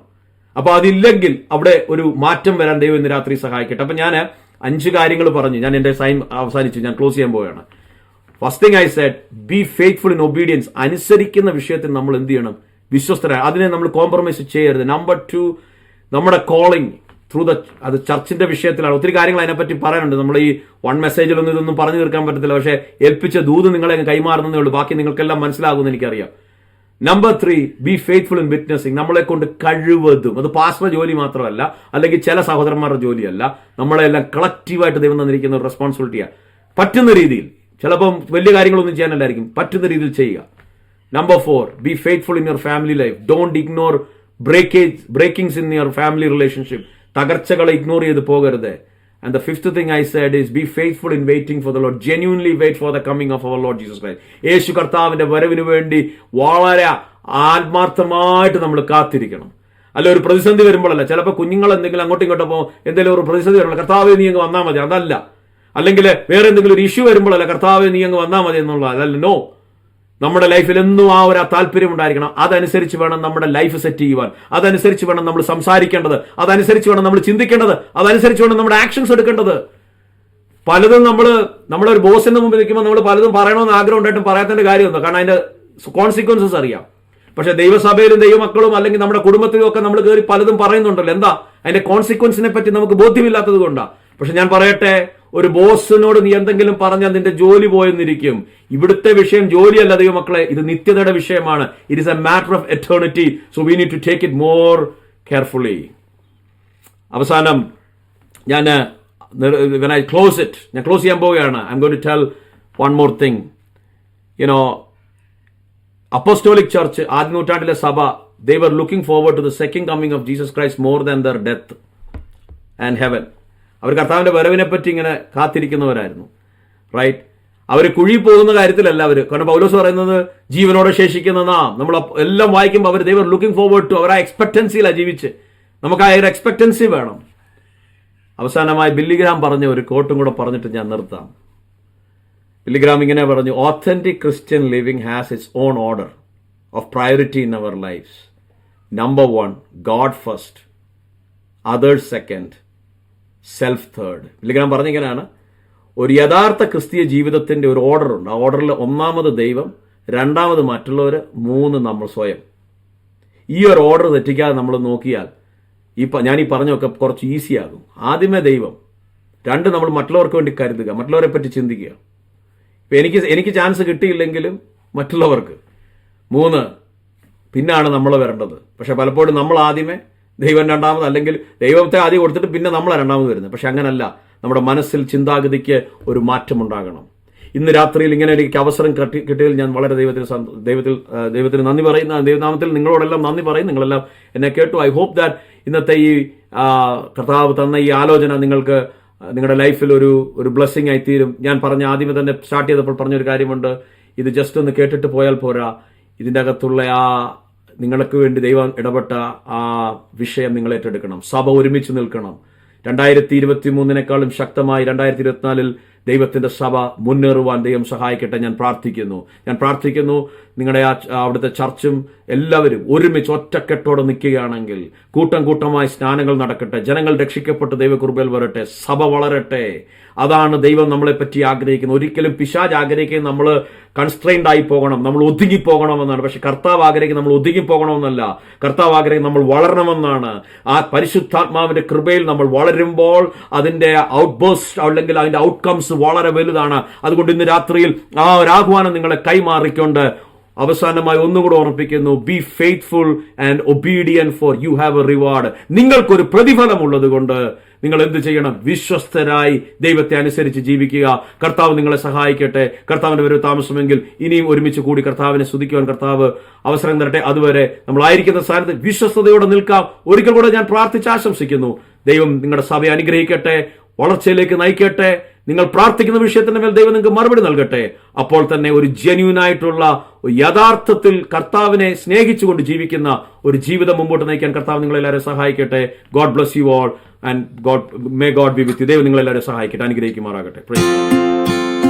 അപ്പൊ അതില്ലെങ്കിൽ അവിടെ ഒരു മാറ്റം വരാൻ ദൈവം ഇന്ന് രാത്രി സഹായിക്കട്ടെ. അപ്പൊ ഞാൻ 5 കാര്യങ്ങൾ പറഞ്ഞു. ഞാൻ എന്റെ സൈൻ അവസാനിച്ചു. ഞാൻ ക്ലോസ് ചെയ്യാൻ പോവുകയാണ്. First thing I said, be faithful in obedience. അനുസരിക്കുന്ന വിഷയത്തിൽ നമ്മൾ എന്ത് ചെയ്യണം? വിശ്വസ്തരായ. അതിനെ നമ്മൾ കോംപ്രമൈസ് ചെയ്യരുത്. നമ്പർ 2, നമ്മുടെ കോളിംഗ് അത് ചർച്ചിന്റെ വിഷയത്തിലാണ്. ഒത്തിരി കാര്യങ്ങൾ അതിനെപ്പറ്റി പറയാനുണ്ട്. നമ്മൾ ഈ 1 മെസ്സേജിലൊന്നും ഇതൊന്നും പറഞ്ഞു തീർക്കാൻ പറ്റത്തില്ല. പക്ഷേ ഏൽപ്പിച്ച ദൂത് നിങ്ങളെ കൈമാറുന്നതേ ഉള്ളൂ. ബാക്കി നിങ്ങൾക്കെല്ലാം മനസ്സിലാകുമെന്ന് എനിക്കറിയാം. Number 3, B faithful in witnessing. നമ്മളെ കൊണ്ട് കഴിവതും, അത് പാസ്റ്റർ ജോലി മാത്രമല്ല, അല്ലെങ്കിൽ ചില സഹോദരന്മാരുടെ ജോലിയല്ല, നമ്മളെല്ലാം കളക്റ്റീവായിട്ട് ദൈവം തന്നിരിക്കുന്ന ഒരു റെസ്പോൺസിബിലിറ്റിയാണ്. പറ്റുന്ന രീതിയിൽ, ചിലപ്പം വലിയ കാര്യങ്ങളൊന്നും ചെയ്യാനല്ലായിരിക്കും, പറ്റുന്ന രീതിയിൽ ചെയ്യുക. Number 4, be faithful in your family life. Don't ignore breakings in your family relationship. തകർച്ചകളെ ഇഗ്നോർ ചെയ്ത് പോകരുത്. And the 5th thing I said is be faithful in waiting for the Lord. Genuinely wait for the coming of our Lord Jesus Christ. യേശു കർത്താവിന്റെ വരവിന് വേണ്ടി വളരെ ആത്മാർത്ഥമായിട്ട് നമ്മൾ കാത്തിരിക്കണം. അല്ല ഒരു പ്രതിസന്ധി വരുമ്പോഴല്ല. ചിലപ്പോൾ കുഞ്ഞുങ്ങൾ എന്തെങ്കിലും അങ്ങോട്ടും ഇങ്ങോട്ടോ എന്തെങ്കിലും ഒരു പ്രതിസന്ധി വരുമ്പോൾ കർത്താവേ നീ അങ്ങ് വന്നാൽ മതി, അതല്ല. അല്ലെങ്കിൽ വേറെ എന്തെങ്കിലും ഒരു ഇഷ്യൂ വരുമ്പോഴല്ല കർത്താവേ നീ അങ്ങ് വന്നാൽ മതി എന്നുള്ള അതല്ല. നോ, നമ്മുടെ ലൈഫിൽ എന്നും ആ ഒരു താല്പര്യം ഉണ്ടായിരിക്കണം. അതനുസരിച്ച് വേണം നമ്മുടെ ലൈഫ് സെറ്റ് ചെയ്യുവാൻ. അതനുസരിച്ച് വേണം നമ്മൾ സംസാരിക്കേണ്ടത്. അതനുസരിച്ച് വേണം നമ്മൾ ചിന്തിക്കേണ്ടത്. അതനുസരിച്ച് വേണം നമ്മുടെ ആക്ഷൻസ് എടുക്കേണ്ടത്. പലതും നമ്മളൊരു ബോസിന്റെ മുമ്പിൽ നിൽക്കുമ്പോൾ നമ്മൾ പലതും പറയണമെന്ന് ആഗ്രഹം ഉണ്ടായിട്ടും പറയാത്തതിന്റെ കാര്യമൊന്നും, കാരണം അതിന്റെ കോൺസിക്വൻസസ് അറിയാം. പക്ഷെ ദൈവസഭയിലും ദൈവമക്കളും അല്ലെങ്കിൽ നമ്മുടെ കുടുംബത്തിലും ഒക്കെ നമ്മൾ കയറി പലതും പറയുന്നുണ്ടല്ലോ. എന്താ അതിന്റെ കോൺസിക്വൻസിനെ പറ്റി നമുക്ക് ബോധ്യമില്ലാത്തത് കൊണ്ടാണ്. പക്ഷെ ഞാൻ പറയട്ടെ, ഒരു ബോസിനോട് നീ എന്തെങ്കിലും പറഞ്ഞാൽ നിന്റെ ജോലി പോയെന്നിരിക്കും. ഇവിടുത്തെ വിഷയം ജോലിയല്ല ദൈവമക്കളെ, ഇത് നിത്യതയുടെ വിഷയമാണ്. It is a matter of eternity. So we need to take it more carefully. അവസാനം ഞാൻ ക്ലോസ് ചെയ്യാൻ പോവുകയാണ്. I M going to tell one more thing. Apostolic church, ആദ്യ നൂറ്റാണ്ടിലെ സഭ, they were looking forward to the second coming of Jesus Christ more than their death and heaven. അവർ കർത്താവിന്റെ വരവിനെ പറ്റി ഇങ്ങനെ കാത്തിരിക്കുന്നവരായിരുന്നു. റൈറ്റ്? അവർ കുഴി പോകുന്ന കാര്യത്തിലല്ല അവർ. കാരണം പൗലോസ് പറയുന്നത് ജീവനോടെ ശേഷിക്കുന്ന നമ്മൾ എല്ലാം വായിക്കുമ്പോൾ അവർ they were looking forward to, അവർ ആ എക്സ്പെക്ടൻസിയിലാണ് ജീവിച്ച്. നമുക്ക് ആ ഒരു എക്സ്പെക്ടൻസി വേണം. അവസാനമായി ബില്ലിഗ്രാം പറഞ്ഞ ഒരു കോട്ടും കൂടെ പറഞ്ഞിട്ട് ഞാൻ നിർത്താം. ബില്ലിഗ്രാം ഇങ്ങനെ പറഞ്ഞു, authentic Christian living has its own order of priority in our lives. Number 1, God first, others second, self third. Billy Graham പറഞ്ഞിങ്ങനെയാണ്, ഒരു യഥാർത്ഥ ക്രിസ്തീയ ജീവിതത്തിന്റെ ഒരു ഓർഡർ ഉണ്ട്. ആ ഓർഡറിൽ 1ാമത് ദൈവം, 2ാമത് മറ്റുള്ളവർ, 3 നമ്മൾ സ്വയം. ഈ ഒരു ഓർഡർ തെറ്റിക്കാതെ നമ്മൾ നോക്കിയാൽ ഞാൻ ഈ പറഞ്ഞൊക്കെ കുറച്ച് ഈസി ആകും. ആദ്യമേ ദൈവം, 2 നമ്മൾ മറ്റുള്ളവർക്ക് വേണ്ടി കരുതുക, മറ്റുള്ളവരെ പറ്റി ചിന്തിക്കുക. എനിക്ക് ചാൻസ് കിട്ടിയില്ലെങ്കിലും മറ്റുള്ളവർക്ക്. 3 പിന്നാണ് നമ്മൾ വരേണ്ടത്. പക്ഷെ പലപ്പോഴും നമ്മൾ ആദ്യമേ, ദൈവം 2ാമത്, അല്ലെങ്കിൽ ദൈവത്തെ ആദ്യം കൊടുത്തിട്ട് പിന്നെ നമ്മളാണ് 2ാമത് വരുന്നത്. പക്ഷെ അങ്ങനല്ല. നമ്മുടെ മനസ്സിൽ ചിന്താഗതിക്ക് ഒരു മാറ്റമുണ്ടാകണം. ഇന്ന് രാത്രിയിൽ ഇങ്ങനെ എനിക്ക് അവസരം കിട്ടിയതിൽ ഞാൻ വളരെ ദൈവത്തിന് നന്ദി പറയുന്ന, ദൈവനാമത്തിൽ നിങ്ങളോടെല്ലാം നന്ദി പറയും. നിങ്ങളെല്ലാം എന്നെ കേട്ടു. ഐ ഹോപ്പ് ദാറ്റ് ഇന്നത്തെ ഈ കർത്താവ് തന്ന ഈ ആലോചന നിങ്ങൾക്ക് നിങ്ങളുടെ ലൈഫിൽ ഒരു ബ്ലെസ്സിങ് ആയി തീരും. ഞാൻ പറഞ്ഞ ആദ്യമേ തന്നെ സ്റ്റാർട്ട് ചെയ്തപ്പോൾ പറഞ്ഞൊരു കാര്യമുണ്ട്, ഇത് ജസ്റ്റ് ഒന്ന് കേട്ടിട്ട് പോയാൽ പോരാ. ഇതിൻ്റെ അകത്തുള്ള ആ നിങ്ങൾക്ക് വേണ്ടി ദൈവം ഇടപെട്ട ആ വിഷയം നിങ്ങൾ ഏറ്റെടുക്കണം. സഭ ഒരുമിച്ച് നിൽക്കണം. 2023 ശക്തമായി 2024 ദൈവത്തിന്റെ സഭ മുന്നേറുവാൻ ദൈവം സഹായിക്കട്ടെ. ഞാൻ പ്രാർത്ഥിക്കുന്നു നിങ്ങളുടെ അവിടുത്തെ ചർച്ചും എല്ലാവരും ഒരുമിച്ച് ഒറ്റക്കെട്ടോടെ നിൽക്കുകയാണെങ്കിൽ കൂട്ടമായി സ്നാനങ്ങൾ നടക്കട്ടെ, ജനങ്ങൾ രക്ഷിക്കപ്പെട്ട് ദൈവകൃപയിൽ വരട്ടെ, സഭ വളരട്ടെ. അതാണ് ദൈവം നമ്മളെ പറ്റി ആഗ്രഹിക്കുന്നത്. ഒരിക്കലും പിശാച് ആഗ്രഹിക്കുന്നത് നമ്മൾ കൺസ്ട്രെയിൻഡ് ആയി പോകണം, നമ്മൾ ഒതുങ്ങിപ്പോകണമെന്നാണ്. പക്ഷെ കർത്താവ് ആഗ്രഹിക്കുന്നത് നമ്മൾ ഒതുങ്ങിപ്പോകണമെന്നല്ല, കർത്താവ് ആഗ്രഹിക്കുന്നത് നമ്മൾ വളരണമെന്നാണ്. ആ പരിശുദ്ധാത്മാവിന്റെ കൃപയിൽ നമ്മൾ വളരുമ്പോൾ അതിന്റെ ഔട്ട്ബേസ്റ്റ് അല്ലെങ്കിൽ അതിന്റെ ഔട്ട്കംസ് വളരെ വലുതാണ്. അതുകൊണ്ട് ഇന്ന് രാത്രിയിൽ ആ ഒരു ആഹ്വാനം നിങ്ങളെ കൈമാറിക്കൊണ്ട് അവസാനമായി ഒന്നുകൂടെ ഓർമ്മിപ്പിക്കുന്നു, B faithful and obedient for you have A reward. നിങ്ങൾക്കൊരു പ്രതിഫലമുള്ളത് കൊണ്ട് നിങ്ങൾ എന്ത് ചെയ്യണം? വിശ്വസ്തരായി ദൈവത്തെ അനുസരിച്ച് ജീവിക്കുക. കർത്താവ് നിങ്ങളെ സഹായിക്കട്ടെ. കർത്താവിന്റെ വരവ് താമസമെങ്കിൽ ഇനിയും ഒരുമിച്ച് കൂടി കർത്താവിനെ സ്തുതിക്കുവാൻ കർത്താവ് അവസരം തരട്ടെ. അതുവരെ നമ്മളായിരിക്കുന്ന സ്ഥാനത്ത് വിശ്വസ്തയോടെ നിൽക്കാം. ഒരിക്കൽ കൂടെ ഞാൻ പ്രാർത്ഥിച്ചാശംസിക്കുന്നു. ദൈവം നിങ്ങളുടെ സഭയെ അനുഗ്രഹിക്കട്ടെ, വളർച്ചയിലേക്ക് നയിക്കട്ടെ. നിങ്ങൾ പ്രാർത്ഥിക്കുന്ന വിഷയത്തിന്റെ മേൽ ദൈവം നിങ്ങൾക്ക് മറുപടി നൽകട്ടെ. അപ്പോൾ തന്നെ ഒരു ജെന്യൂനായിട്ടുള്ള യഥാർത്ഥത്തിൽ കർത്താവിനെ സ്നേഹിച്ചുകൊണ്ട് ജീവിക്കുന്ന ഒരു ജീവിതം മുമ്പോട്ട് നയിക്കാൻ കർത്താവ് നിങ്ങളെല്ലാവരും സഹായിക്കട്ടെ. God bless you all and may God B with you. ദൈവം നിങ്ങളെല്ലാവരും സഹായിക്കട്ടെ, അനുഗ്രഹിക്കുമാറാകട്ടെ. പ്രൈസ്